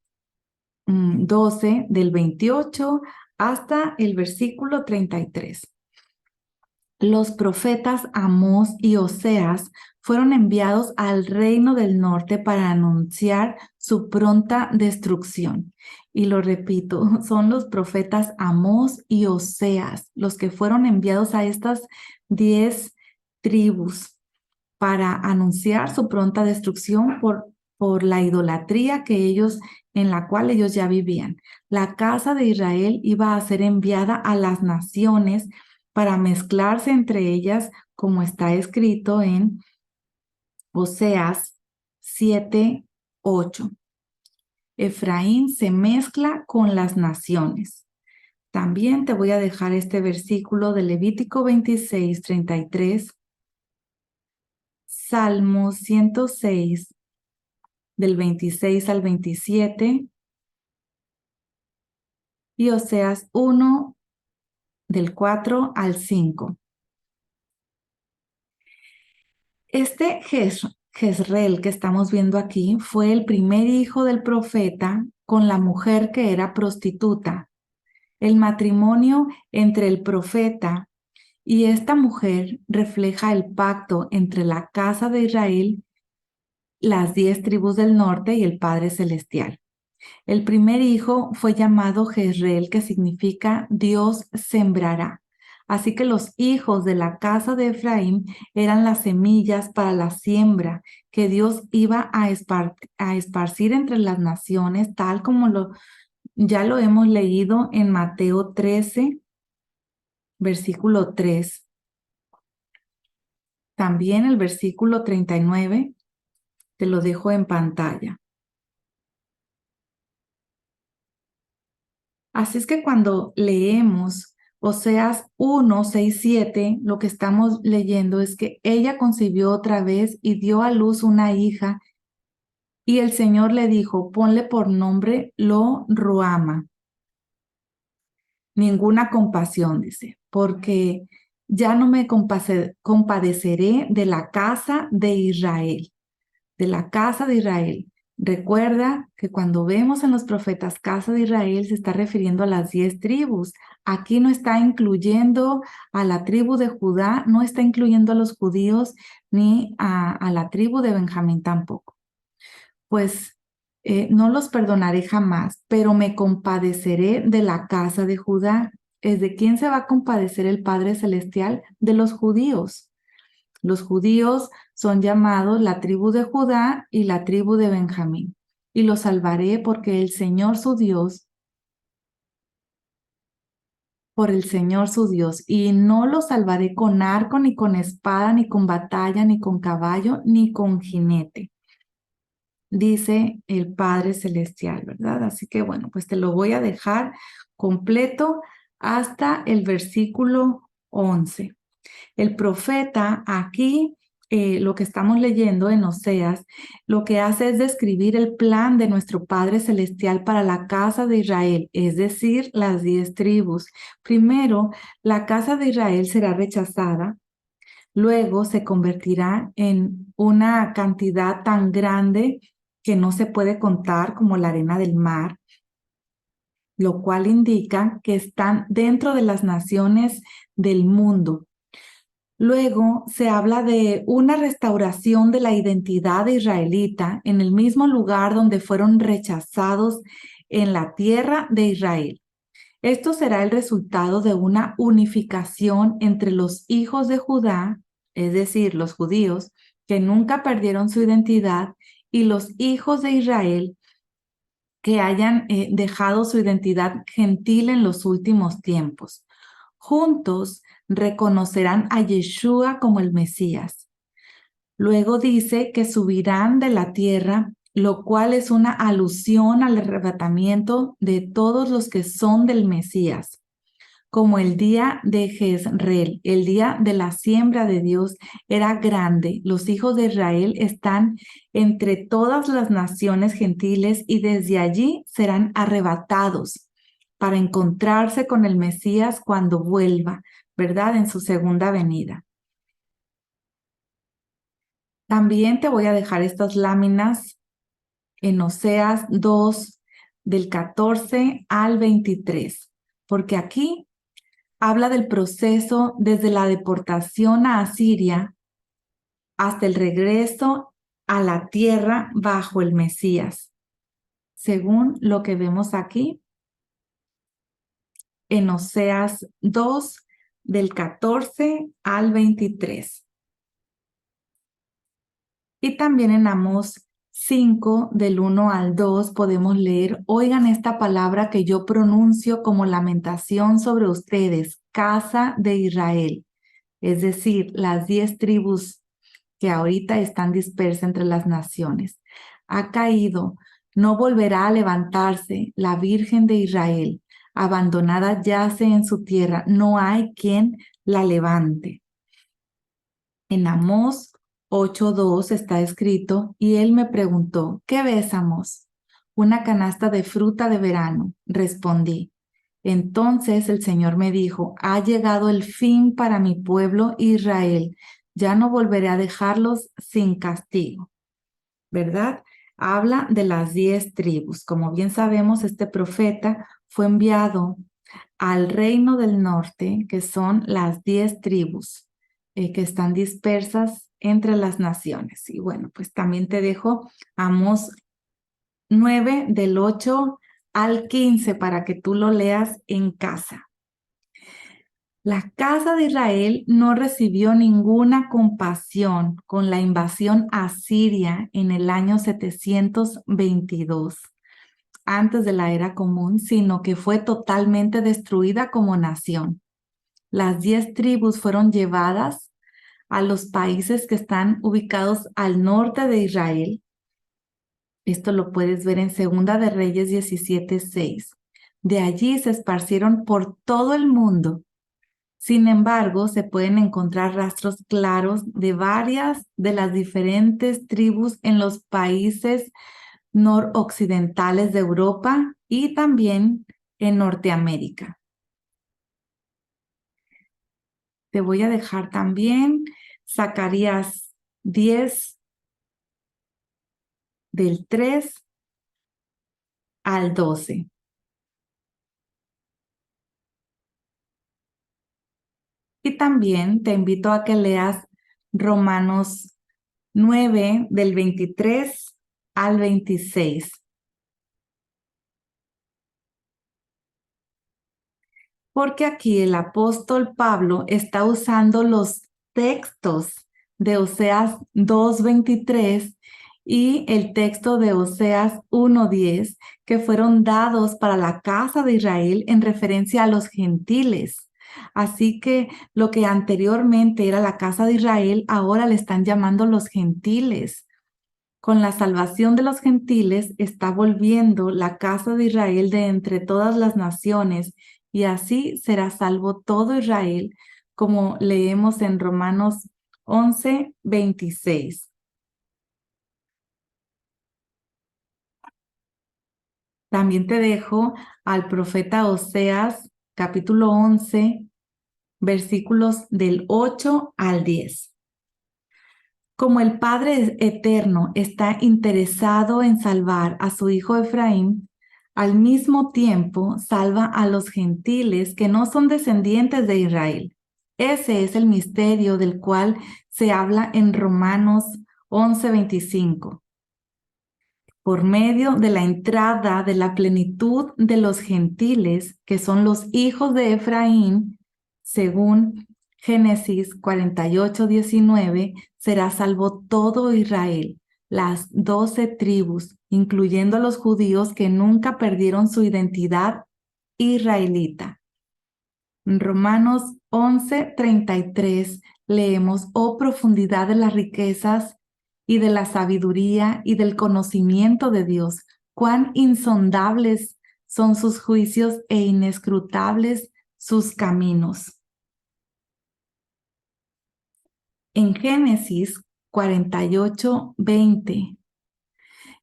12, del 28 hasta el versículo 33. Los profetas Amós y Oseas fueron enviados al reino del norte para anunciar su pronta destrucción. Y lo repito, son los profetas Amós y Oseas los que fueron enviados a estas 10 tribus para anunciar su pronta destrucción por la idolatría en la cual ellos ya vivían. La casa de Israel iba a ser enviada a las naciones para mezclarse entre ellas, como está escrito en Oseas 7:8. Efraín se mezcla con las naciones. También te voy a dejar este versículo de Levítico 26:33, Salmo 106, del 26 al 27, y Oseas 1, del 4 al 5. Este Jezreel que estamos viendo aquí fue el primer hijo del profeta con la mujer que era prostituta. El matrimonio entre el profeta y esta mujer refleja el pacto entre la casa de Israel, las 10 tribus del norte y el Padre Celestial. El primer hijo fue llamado Jezreel, que significa Dios sembrará. Así que los hijos de la casa de Efraín eran las semillas para la siembra que Dios iba a esparcir entre las naciones, tal como ya lo hemos leído en Mateo 13, versículo 3. También el versículo 39, te lo dejo en pantalla. Así es que cuando leemos Oseas 1, 6, 7, lo que estamos leyendo es que ella concibió otra vez y dio a luz una hija, y el Señor le dijo, ponle por nombre Lo Ruama. Ninguna compasión, dice, porque ya no me compadeceré de la casa de Israel, de la casa de Israel. Recuerda que cuando vemos en los profetas casa de Israel se está refiriendo a las 10 tribus. Aquí no está incluyendo a la tribu de Judá, no está incluyendo a los judíos ni a la tribu de Benjamín tampoco. Pues no los perdonaré jamás, pero me compadeceré de la casa de Judá. ¿Es de quién se va a compadecer el Padre Celestial? De los judíos. Los judíos son llamados la tribu de Judá y la tribu de Benjamín. Y los salvaré porque el Señor su Dios, por el Señor su Dios, y no los salvaré con arco, ni con espada, ni con batalla, ni con caballo, ni con jinete, dice el Padre Celestial, ¿verdad? Así que bueno, pues te lo voy a dejar completo hasta el versículo 11. El profeta aquí, lo que estamos leyendo en Oseas, lo que hace es describir el plan de nuestro Padre Celestial para la casa de Israel, es decir, las 10 tribus. Primero, la casa de Israel será rechazada, luego se convertirá en una cantidad tan grande que no se puede contar como la arena del mar, lo cual indica que están dentro de las naciones del mundo. Luego se habla de una restauración de la identidad israelita en el mismo lugar donde fueron rechazados en la tierra de Israel. Esto será el resultado de una unificación entre los hijos de Judá, es decir, los judíos, que nunca perdieron su identidad, y los hijos de Israel, que hayan dejado su identidad gentil en los últimos tiempos. Juntos reconocerán a Yeshua como el Mesías. Luego dice que subirán de la tierra, lo cual es una alusión al arrebatamiento de todos los que son del Mesías. como el día de Jezreel, el día de la siembra de Dios, era grande. Los hijos de Israel están entre todas las naciones gentiles y desde allí serán arrebatados para encontrarse con el Mesías cuando vuelva, ¿verdad? En su segunda venida. También te voy a dejar estas láminas en Oseas 2, del 14 al 23, porque aquí habla del proceso desde la deportación a Asiria hasta el regreso a la tierra bajo el Mesías, según lo que vemos aquí en Oseas 2, del 14 al 23. Y también en Amós 5, del 1 al 2, podemos leer: oigan esta palabra que yo pronuncio como lamentación sobre ustedes, casa de Israel. Es decir, las 10 tribus que ahorita están dispersas entre las naciones. Ha caído, no volverá a levantarse la Virgen de Israel. Abandonada yace en su tierra, no hay quien la levante. En Amós 8:2 está escrito: y él me preguntó, ¿qué ves, Amós? Una canasta de fruta de verano, respondí. Entonces el Señor me dijo: ha llegado el fin para mi pueblo Israel, ya no volveré a dejarlos sin castigo, ¿verdad? Habla de las 10 tribus. Como bien sabemos, este profeta fue enviado al reino del norte, que son las 10 tribus que están dispersas entre las naciones. Y bueno, pues también te dejo Amós 9, del 8 al 15 para que tú lo leas en casa. La casa de Israel no recibió ninguna compasión con la invasión asiria en el año 722, antes de la era común, sino que fue totalmente destruida como nación. Las 10 tribus fueron llevadas a los países que están ubicados al norte de Israel. Esto lo puedes ver en Segunda de Reyes 17:6. De allí se esparcieron por todo el mundo. Sin embargo, se pueden encontrar rastros claros de varias de las diferentes tribus en los países noroccidentales de Europa y también en Norteamérica. Te voy a dejar también Zacarías 10, del 3 al 12. Y también te invito a que leas Romanos 9, del 23 al 26. Porque aquí el apóstol Pablo está usando los textos de Oseas 2:23 y el texto de Oseas 1:10, que fueron dados para la casa de Israel en referencia a los gentiles. Así que lo que anteriormente era la casa de Israel, ahora le están llamando los gentiles. Con la salvación de los gentiles está volviendo la casa de Israel de entre todas las naciones, y así será salvo todo Israel, como leemos en Romanos 11:26. También te dejo al profeta Oseas, capítulo 11, versículos del 8 al 10. Como el Padre Eterno está interesado en salvar a su hijo Efraín, al mismo tiempo salva a los gentiles que no son descendientes de Israel. Ese es el misterio del cual se habla en Romanos 11:25. Por medio de la entrada de la plenitud de los gentiles, que son los hijos de Efraín, según Génesis 48:19, será salvo todo Israel, las 12 tribus, incluyendo a los judíos que nunca perdieron su identidad israelita. En Romanos 11:33 leemos: oh profundidad de las riquezas y de la sabiduría y del conocimiento de Dios, cuán insondables son sus juicios e inescrutables sus caminos. En Génesis 48:20,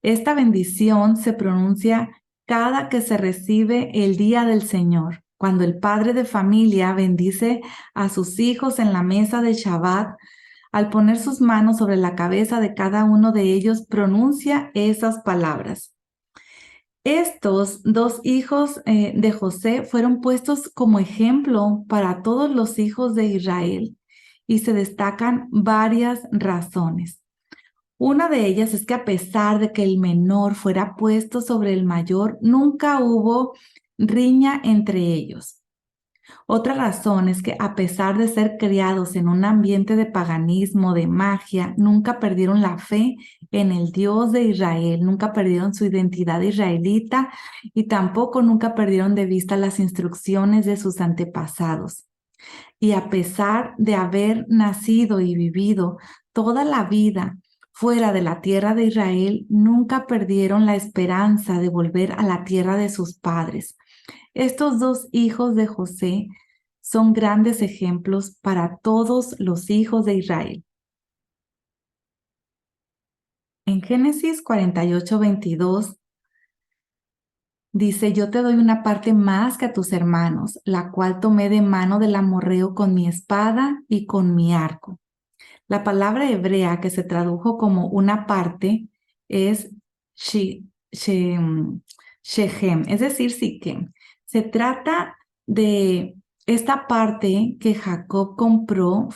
esta bendición se pronuncia cada que se recibe el día del Señor. Cuando el padre de familia bendice a sus hijos en la mesa de Shabbat, al poner sus manos sobre la cabeza de cada uno de ellos, pronuncia esas palabras. Estos dos hijos de José fueron puestos como ejemplo para todos los hijos de Israel y se destacan varias razones. Una de ellas es que a pesar de que el menor fuera puesto sobre el mayor, nunca hubo riña entre ellos. Otra razón es que a pesar de ser criados en un ambiente de paganismo, de magia, nunca perdieron la fe en el Dios de Israel, nunca perdieron su identidad israelita y tampoco nunca perdieron de vista las instrucciones de sus antepasados. Y a pesar de haber nacido y vivido toda la vida fuera de la tierra de Israel, nunca perdieron la esperanza de volver a la tierra de sus padres. Estos dos hijos de José son grandes ejemplos para todos los hijos de Israel. En Génesis 48:22 dice: yo te doy una parte más que a tus hermanos, la cual tomé de mano del amorreo con mi espada y con mi arco. La palabra hebrea que se tradujo como una parte es Shechem, es decir, Siquem. Se trata de esta parte que Jacob compró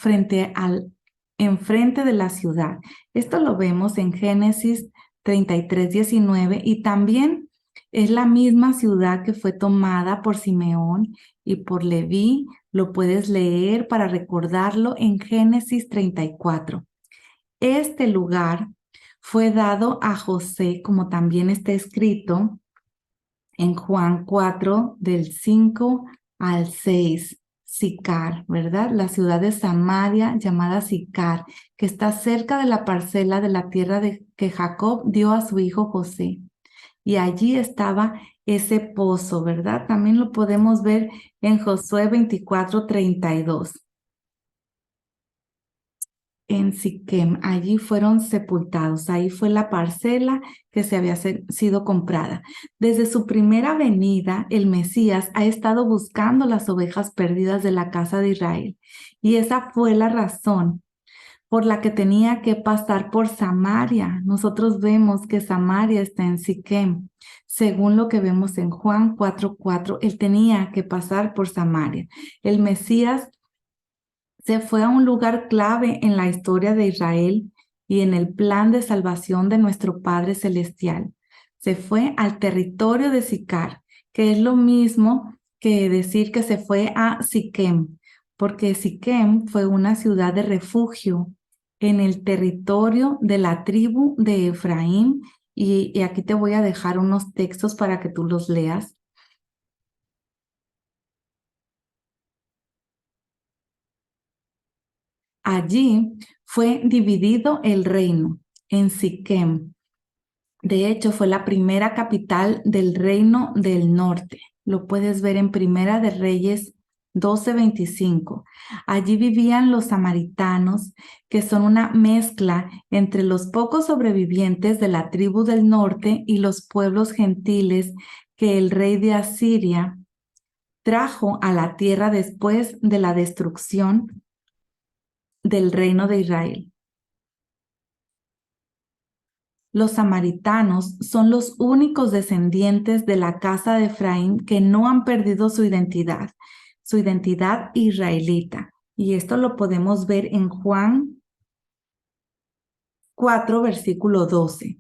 enfrente de la ciudad. Esto lo vemos en Génesis 33:19 y también es la misma ciudad que fue tomada por Simeón y por Leví. Lo puedes leer para recordarlo en Génesis 34. Este lugar fue dado a José, como también está escrito en Juan 4, del 5 al 6, Sicar, ¿verdad? La ciudad de Samaria llamada Sicar, que está cerca de la parcela de la tierra que Jacob dio a su hijo José. Y allí estaba ese pozo, ¿verdad? También lo podemos ver en Josué 24:32. En Siquem, allí fueron sepultados, ahí fue la parcela que se había sido comprada. Desde su primera venida, el Mesías ha estado buscando las ovejas perdidas de la casa de Israel, y esa fue la razón por la que tenía que pasar por Samaria. Nosotros vemos que Samaria está en Siquem. Según lo que vemos en Juan 4:4, él tenía que pasar por Samaria. El Mesías se fue a un lugar clave en la historia de Israel y en el plan de salvación de nuestro Padre Celestial. Se fue al territorio de Sicar, que es lo mismo que decir que se fue a Siquem, porque Siquem fue una ciudad de refugio en el territorio de la tribu de Efraín. Y aquí te voy a dejar unos textos para que tú los leas. Allí fue dividido el reino en Siquem. De hecho, fue la primera capital del reino del norte. Lo puedes ver en Primera de Reyes 12:25. Allí vivían los samaritanos, que son una mezcla entre los pocos sobrevivientes de la tribu del norte y los pueblos gentiles que el rey de Asiria trajo a la tierra después de la destrucción del reino de Israel. Los samaritanos son los únicos descendientes de la casa de Efraín que no han perdido su identidad israelita. Y esto lo podemos ver en Juan 4, versículo 12.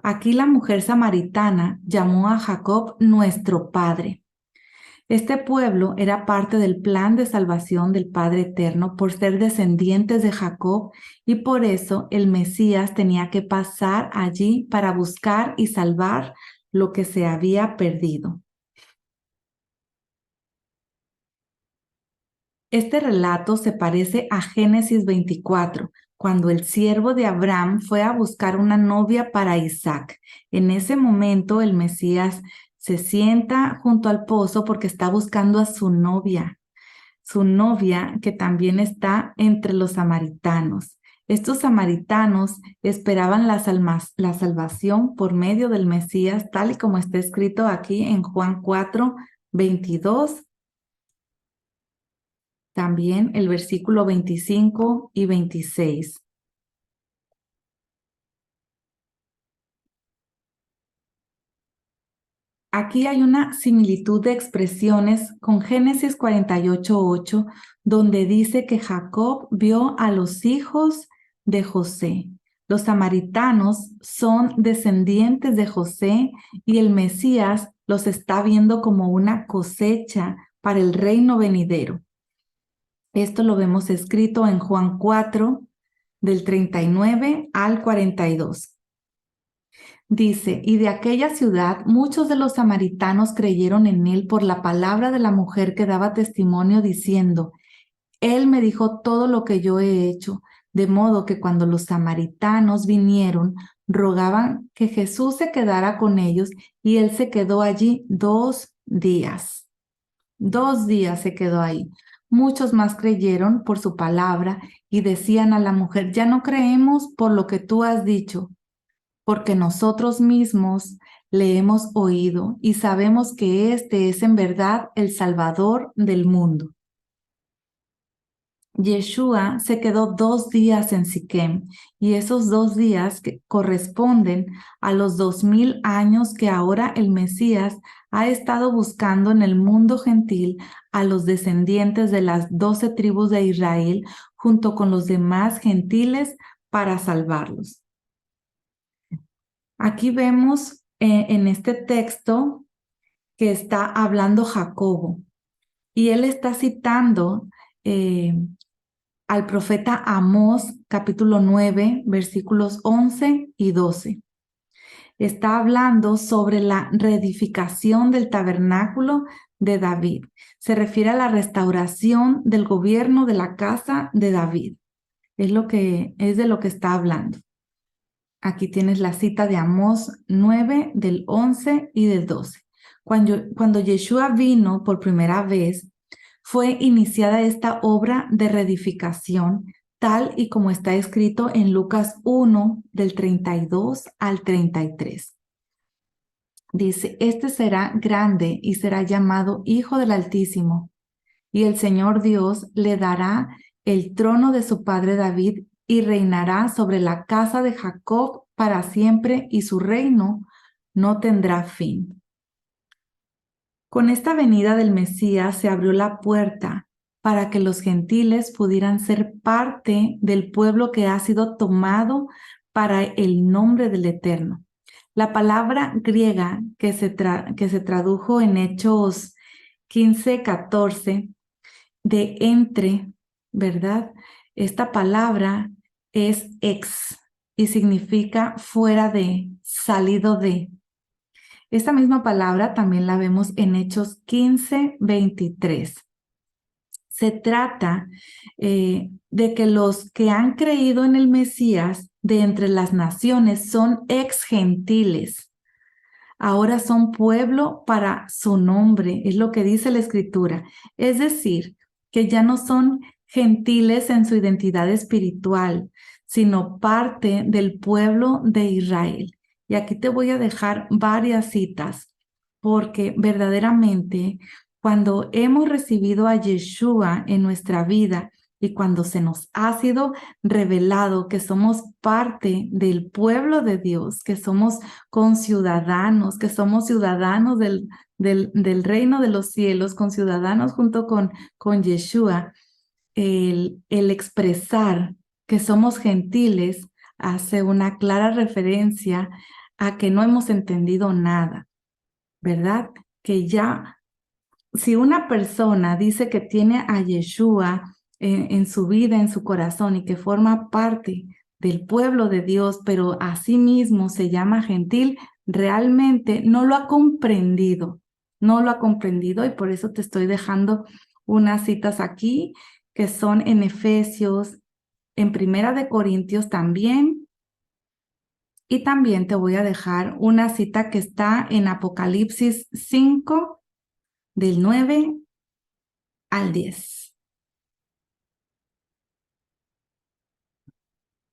Aquí la mujer samaritana llamó a Jacob nuestro padre. Este pueblo era parte del plan de salvación del Padre Eterno por ser descendientes de Jacob, y por eso el Mesías tenía que pasar allí para buscar y salvar lo que se había perdido. Este relato se parece a Génesis 24, cuando el siervo de Abraham fue a buscar una novia para Isaac. En ese momento el Mesías Se sienta junto al pozo porque está buscando a su novia que también está entre los samaritanos. Estos samaritanos esperaban la salvación por medio del Mesías, tal y como está escrito aquí en Juan 4:22, también el versículo 25 y 26. Aquí hay una similitud de expresiones con Génesis 48:8, donde dice que Jacob vio a los hijos de José. Los samaritanos son descendientes de José y el Mesías los está viendo como una cosecha para el reino venidero. Esto lo vemos escrito en Juan 4, del 39 al 42. Dice, y de aquella ciudad muchos de los samaritanos creyeron en él por la palabra de la mujer que daba testimonio diciendo, él me dijo todo lo que yo he hecho, de modo que cuando los samaritanos vinieron, rogaban que Jesús se quedara con ellos y él se quedó allí 2 días. 2 días se quedó ahí. Muchos más creyeron por su palabra y decían a la mujer, ya no creemos por lo que tú has dicho, porque nosotros mismos le hemos oído y sabemos que este es en verdad el Salvador del mundo. Yeshua se quedó 2 días en Siquem y esos 2 días que corresponden a los 2000 años que ahora el Mesías ha estado buscando en el mundo gentil a los descendientes de las 12 tribus de Israel junto con los demás gentiles para salvarlos. Aquí vemos en este texto que está hablando Jacobo y él está citando al profeta Amós, capítulo 9, versículos 11 y 12. Está hablando sobre la reedificación del tabernáculo de David. Se refiere a la restauración del gobierno de la casa de David. Es de lo que está hablando. Aquí tienes la cita de Amós 9, del 11 y del 12. Cuando Yeshua vino por primera vez, fue iniciada esta obra de reedificación, tal y como está escrito en Lucas 1, del 32 al 33. Dice, este será grande y será llamado Hijo del Altísimo, y el Señor Dios le dará el trono de su padre David y reinará sobre la casa de Jacob para siempre y su reino no tendrá fin. Con esta venida del Mesías se abrió la puerta para que los gentiles pudieran ser parte del pueblo que ha sido tomado para el nombre del Eterno. La palabra griega que se tradujo en Hechos 15:14 de entre, ¿verdad? Esta palabra es ex y significa fuera de, salido de. Esta misma palabra también la vemos en Hechos 15:23. Se trata de que los que han creído en el Mesías de entre las naciones son ex gentiles. Ahora son pueblo para su nombre, es lo que dice la Escritura. Es decir, que ya no son gentiles en su identidad espiritual, sino parte del pueblo de Israel. Y aquí te voy a dejar varias citas, porque verdaderamente cuando hemos recibido a Yeshua en nuestra vida y cuando se nos ha sido revelado que somos parte del pueblo de Dios, que somos conciudadanos, que somos ciudadanos del reino de los cielos, conciudadanos junto con Yeshua, el expresar que somos gentiles hace una clara referencia a que no hemos entendido nada, ¿verdad? Que ya, si una persona dice que tiene a Yeshua en su vida, en su corazón y que forma parte del pueblo de Dios, pero a sí mismo se llama gentil, realmente no lo ha comprendido, no lo ha comprendido y por eso te estoy dejando unas citas aquí que son en Efesios, en Primera de Corintios también Y también te voy a dejar una cita que está en Apocalipsis 5, del 9 al 10.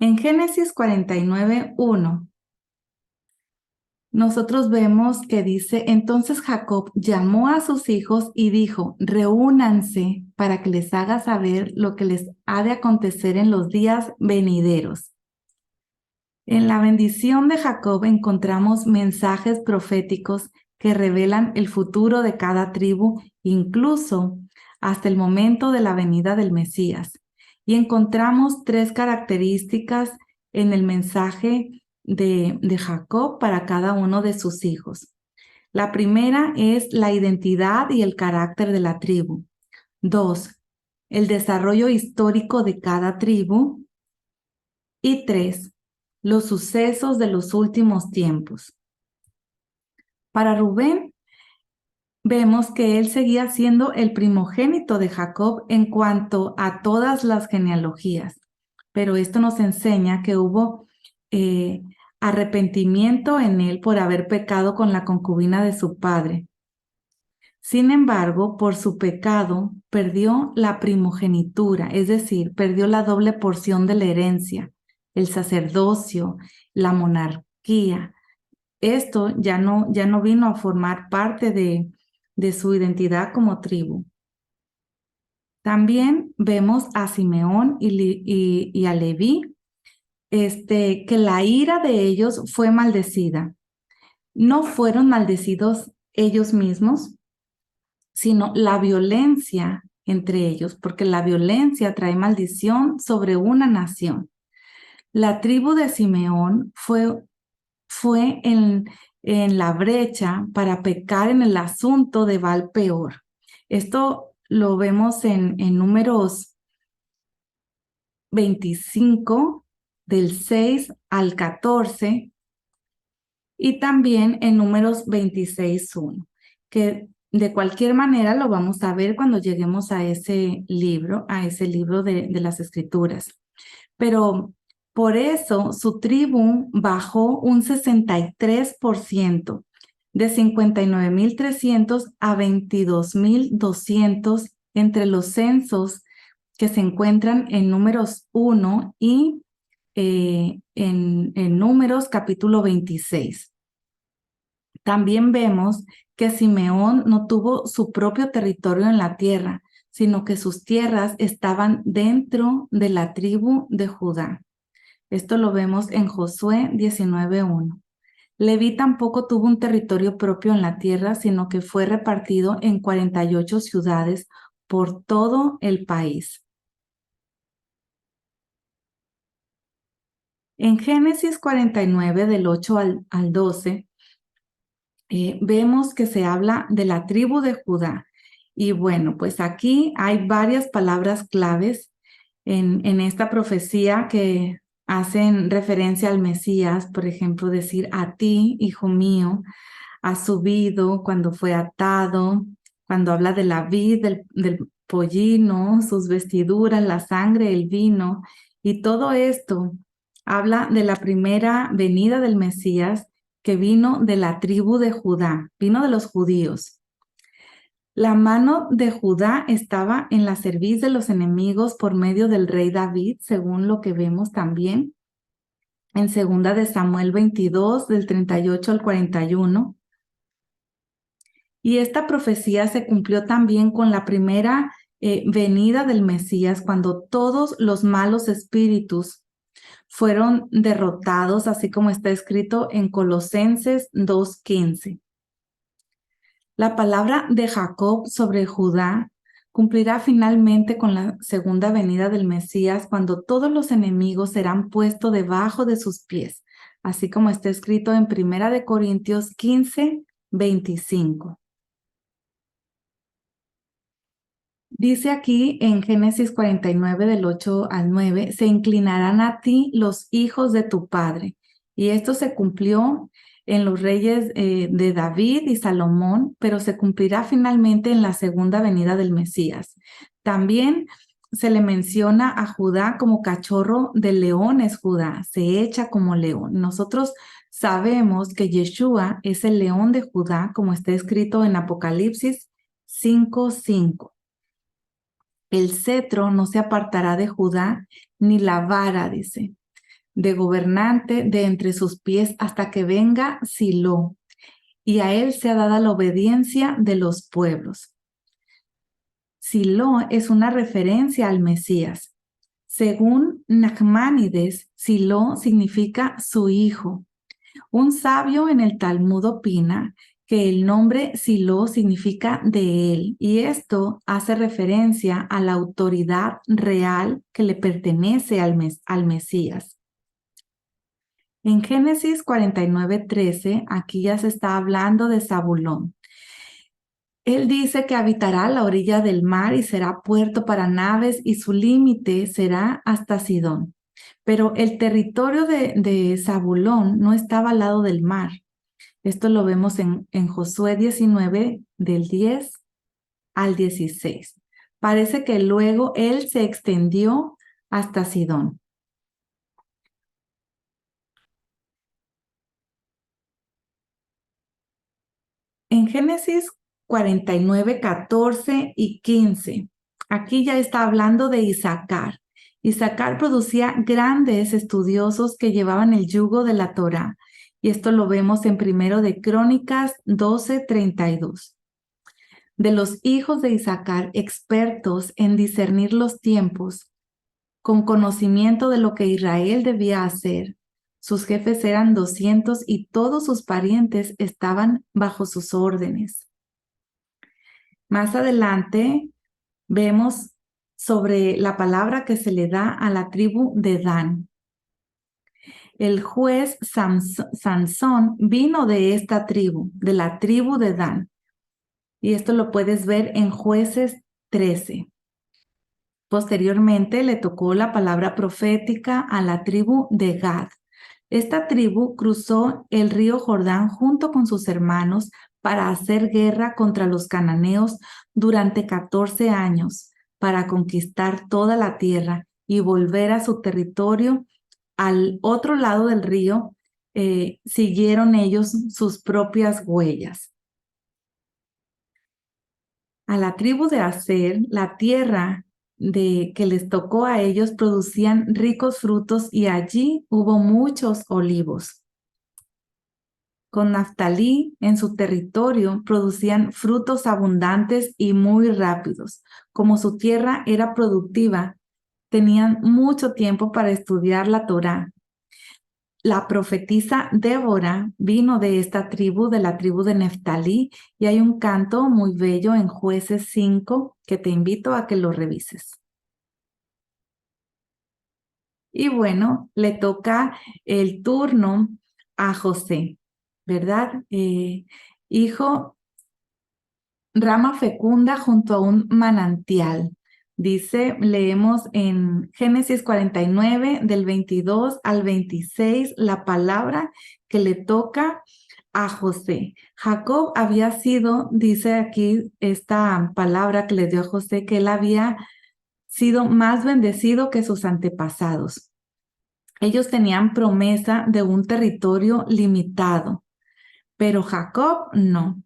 En Génesis 49:1, nosotros vemos que dice: entonces Jacob llamó a sus hijos y dijo: reúnanse para que les haga saber lo que les ha de acontecer en los días venideros. En la bendición de Jacob encontramos mensajes proféticos que revelan el futuro de cada tribu, incluso hasta el momento de la venida del Mesías. Y encontramos tres características en el mensaje de Jacob para cada uno de sus hijos. La primera es la identidad y el carácter de la tribu. 2, el desarrollo histórico de cada tribu. Y 3, los sucesos de los últimos tiempos. Para Rubén, vemos que él seguía siendo el primogénito de Jacob en cuanto a todas las genealogías, pero esto nos enseña que hubo arrepentimiento en él por haber pecado con la concubina de su padre. Sin embargo, por su pecado, perdió la primogenitura, es decir, perdió la doble porción de la herencia, el sacerdocio, la monarquía. Esto ya no vino a formar parte de su identidad como tribu. También vemos a Simeón y a Leví, que la ira de ellos fue maldecida. No fueron maldecidos ellos mismos, sino la violencia entre ellos, porque la violencia trae maldición sobre una nación. La tribu de Simeón fue en la brecha para pecar en el asunto de Baal Peor. Esto lo vemos en Números 25, del 6 al 14, y también en Números 26:1, que de cualquier manera lo vamos a ver cuando lleguemos a ese libro de las Escrituras. Pero por eso su tribu bajó un 63%, de 59,300 a 22,200 entre los censos que se encuentran en Números 1 y en Números capítulo 26. También vemos que Simeón no tuvo su propio territorio en la tierra, sino que sus tierras estaban dentro de la tribu de Judá. Esto lo vemos en Josué 19:1. Leví tampoco tuvo un territorio propio en la tierra, sino que fue repartido en 48 ciudades por todo el país. En Génesis 49, del 8 al 12, vemos que se habla de la tribu de Judá. Y bueno, pues aquí hay varias palabras claves en esta profecía que hacen referencia al Mesías. Por ejemplo, decir: a ti, hijo mío, ha subido, cuando fue atado, cuando habla de la vid, del pollino, sus vestiduras, la sangre, el vino, y todo esto habla de la primera venida del Mesías, que vino de la tribu de Judá, vino de los judíos. La mano de Judá estaba en la cerviz de los enemigos por medio del rey David, según lo que vemos también en 2 de Samuel 22, del 38 al 41. Y esta profecía se cumplió también con la primera venida del Mesías, cuando todos los malos espíritus fueron derrotados, así como está escrito en Colosenses 2:15. La palabra de Jacob sobre Judá cumplirá finalmente con la segunda venida del Mesías, cuando todos los enemigos serán puestos debajo de sus pies, así como está escrito en 1 Corintios 15:25. Dice aquí en Génesis 49, del 8 al 9, se inclinarán a ti los hijos de tu padre. Y esto se cumplió en los reyes de David y Salomón, pero se cumplirá finalmente en la segunda venida del Mesías. También se le menciona a Judá como cachorro de león es Judá, se echa como león. Nosotros sabemos que Yeshua es el león de Judá, como está escrito en Apocalipsis 5:5. El cetro no se apartará de Judá, ni la vara, dice, de gobernante de entre sus pies hasta que venga Silo, y a él sea dada la obediencia de los pueblos. Silo es una referencia al Mesías. Según Nachmanides, Silo significa su hijo. Un sabio en el Talmud opina que el nombre Silo significa de él, y esto hace referencia a la autoridad real que le pertenece al Mesías. En Génesis 49:13, aquí ya se está hablando de Zabulón. Él dice que habitará a la orilla del mar y será puerto para naves y su límite será hasta Sidón. Pero el territorio de Zabulón no estaba al lado del mar. Esto lo vemos en Josué 19, del 10 al 16. Parece que luego él se extendió hasta Sidón. En Génesis 49, 14 y 15, aquí ya está hablando de Isaacar. Isaacar producía grandes estudiosos que llevaban el yugo de la Torá. Y esto lo vemos en Primero de Crónicas 12:32. De los hijos de Isaacar, expertos en discernir los tiempos, con conocimiento de lo que Israel debía hacer. Sus jefes eran 200 y todos sus parientes estaban bajo sus órdenes. Más adelante vemos sobre la palabra que se le da a la tribu de Dan. El juez Sansón vino de esta tribu, de la tribu de Dan. Y esto lo puedes ver en Jueces 13. Posteriormente le tocó la palabra profética a la tribu de Gad. Esta tribu cruzó el río Jordán junto con sus hermanos para hacer guerra contra los cananeos durante 14 años, para conquistar toda la tierra y volver a su territorio al otro lado del río. Siguieron ellos sus propias huellas. A la tribu de Aser, la tierra que les tocó a ellos producían ricos frutos y allí hubo muchos olivos. Con Naftalí, en su territorio, producían frutos abundantes y muy rápidos. Como su tierra era productiva, tenían mucho tiempo para estudiar la Torá. La profetisa Débora vino de esta tribu, de la tribu de Neftalí, y hay un canto muy bello en Jueces 5 que te invito a que lo revises. Y bueno, le toca el turno a José, ¿verdad? Hijo, rama fecunda junto a un manantial. Dice, leemos en Génesis 49, del 22 al 26, la palabra que le toca a José. Jacob había sido, dice aquí esta palabra que le dio a José, que él había sido más bendecido que sus antepasados. Ellos tenían promesa de un territorio limitado, pero Jacob no.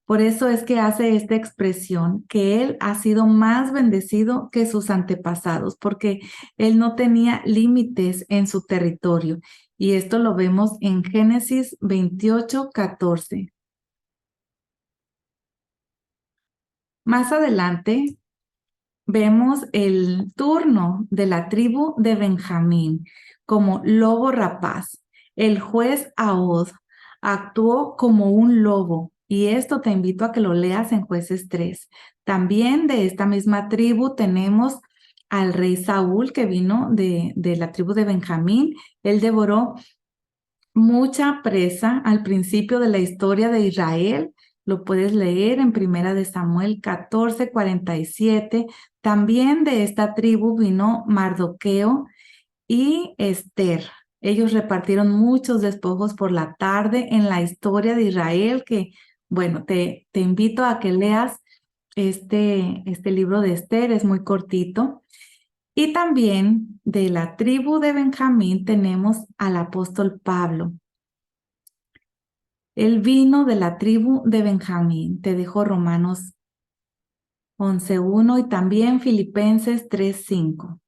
Por eso es que hace esta expresión, que él ha sido más bendecido que sus antepasados, porque él no tenía límites en su territorio. Y esto lo vemos en Génesis 28, 14. Más adelante vemos el turno de la tribu de Benjamín como lobo rapaz. El juez Ahod actuó como un lobo, y esto te invito a que lo leas en Jueces 3. También de esta misma tribu tenemos al rey Saúl, que vino de la tribu de Benjamín. Él devoró mucha presa al principio de la historia de Israel. Lo puedes leer en Primera de Samuel 14:47. También de esta tribu vino Mardoqueo y Esther. Ellos repartieron muchos despojos por la tarde en la historia de Israel, que, bueno, te invito a que leas este libro de Esther, es muy cortito. Y también de la tribu de Benjamín tenemos al apóstol Pablo. Él vino de la tribu de Benjamín. Te dejo Romanos 11:1 y también Filipenses 3:5.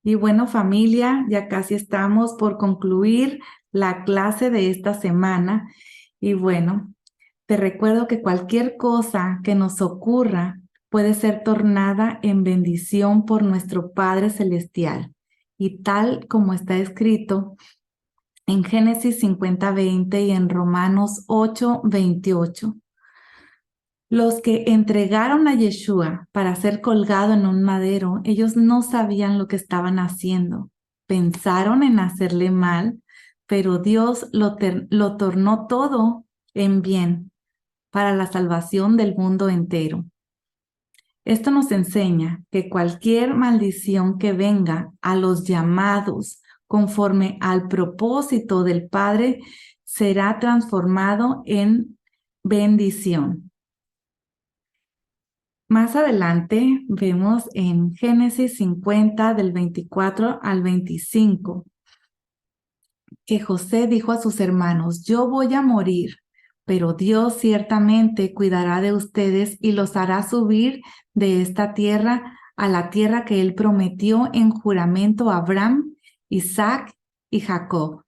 Y bueno, familia, ya casi estamos por concluir la clase de esta semana. Y bueno, te recuerdo que cualquier cosa que nos ocurra puede ser tornada en bendición por nuestro Padre Celestial. Y tal como está escrito en Génesis 50:20 y en Romanos 8:28. Los que entregaron a Yeshua para ser colgado en un madero, ellos no sabían lo que estaban haciendo. Pensaron en hacerle mal, pero Dios lo tornó todo en bien para la salvación del mundo entero. Esto nos enseña que cualquier maldición que venga a los llamados conforme al propósito del Padre será transformado en bendición. Más adelante vemos en Génesis 50 del 24 al 25 que José dijo a sus hermanos: yo voy a morir, pero Dios ciertamente cuidará de ustedes y los hará subir de esta tierra a la tierra que él prometió en juramento a Abraham, Isaac y Jacob.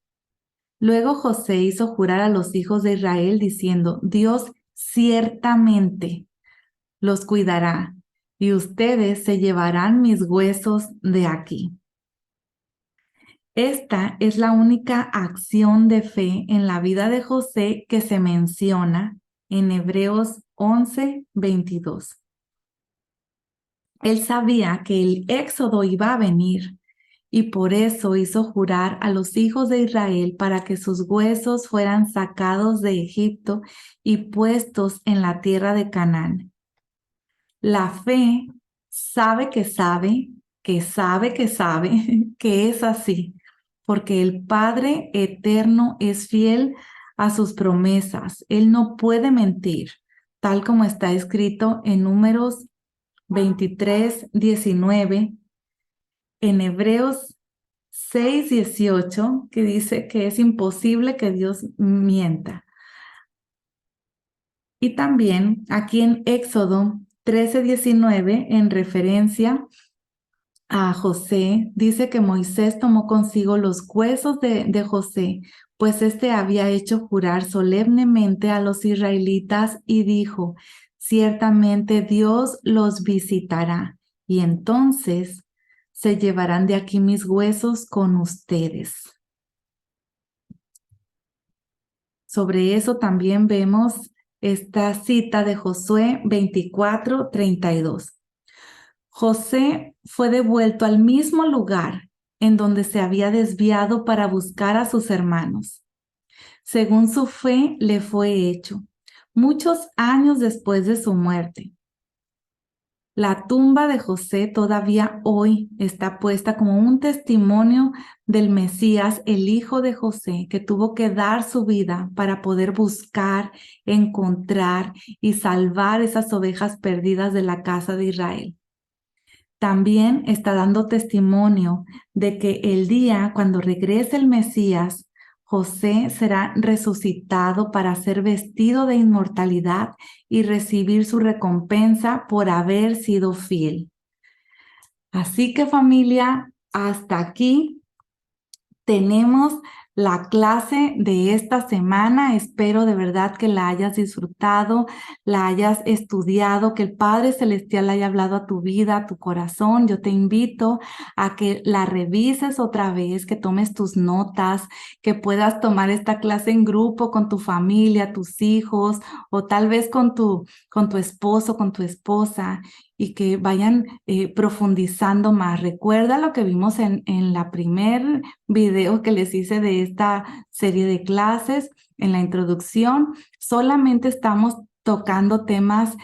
Luego José hizo jurar a los hijos de Israel diciendo: Dios ciertamente los cuidará y ustedes se llevarán mis huesos de aquí. Esta es la única acción de fe en la vida de José que se menciona en Hebreos 11:22. Él sabía que el éxodo iba a venir y por eso hizo jurar a los hijos de Israel para que sus huesos fueran sacados de Egipto y puestos en la tierra de Canaán. La fe sabe que sabe, que sabe que sabe que es así, porque el Padre eterno es fiel a sus promesas. Él no puede mentir, tal como está escrito en Números 23:19, en Hebreos 6:18, que dice que es imposible que Dios mienta. Y también aquí en Éxodo 13:19, en referencia a José, dice que Moisés tomó consigo los huesos de José, pues éste había hecho jurar solemnemente a los israelitas y dijo: ciertamente Dios los visitará y entonces se llevarán de aquí mis huesos con ustedes. Sobre eso también vemos esta cita de Josué 24:32. José fue devuelto al mismo lugar en donde se había desviado para buscar a sus hermanos. Según su fe le fue hecho, muchos años después de su muerte. La tumba de José todavía hoy está puesta como un testimonio del Mesías, el hijo de José, que tuvo que dar su vida para poder buscar, encontrar y salvar esas ovejas perdidas de la casa de Israel. También está dando testimonio de que el día cuando regrese el Mesías, José será resucitado para ser vestido de inmortalidad y recibir su recompensa por haber sido fiel. Así que familia, hasta aquí tenemos la clase de esta semana. Espero de verdad que la hayas disfrutado, la hayas estudiado, que el Padre Celestial haya hablado a tu vida, a tu corazón. Yo te invito a que la revises otra vez, que tomes tus notas, que puedas tomar esta clase en grupo con tu familia, tus hijos, o tal vez con tu esposo, con tu esposa, y que vayan profundizando más. Recuerda lo que vimos en la primer video que les hice de esta serie de clases, en la introducción. Solamente estamos tocando temas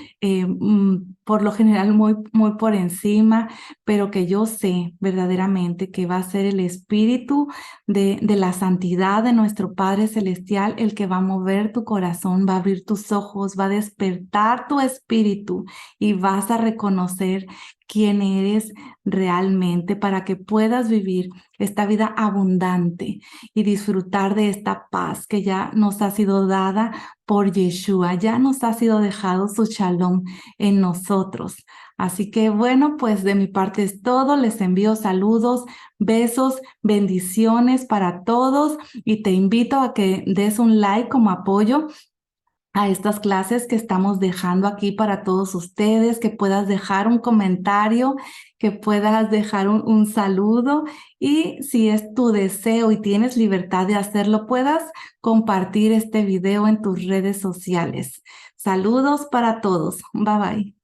por lo general muy por encima, pero que yo sé verdaderamente que va a ser el Espíritu de la santidad de nuestro Padre Celestial el que va a mover tu corazón, va a abrir tus ojos, va a despertar tu espíritu y vas a reconocer quién eres realmente para que puedas vivir esta vida abundante y disfrutar de esta paz que ya nos ha sido dada por Yeshua, ya nos ha sido dejado su shalom en nosotros. Así que bueno, pues de mi parte es todo. Les envío saludos, besos, bendiciones para todos y te invito a que des un like como apoyo a estas clases que estamos dejando aquí para todos ustedes, que puedas dejar un comentario, que puedas dejar un saludo y si es tu deseo y tienes libertad de hacerlo, puedas compartir este video en tus redes sociales. Saludos para todos. Bye bye.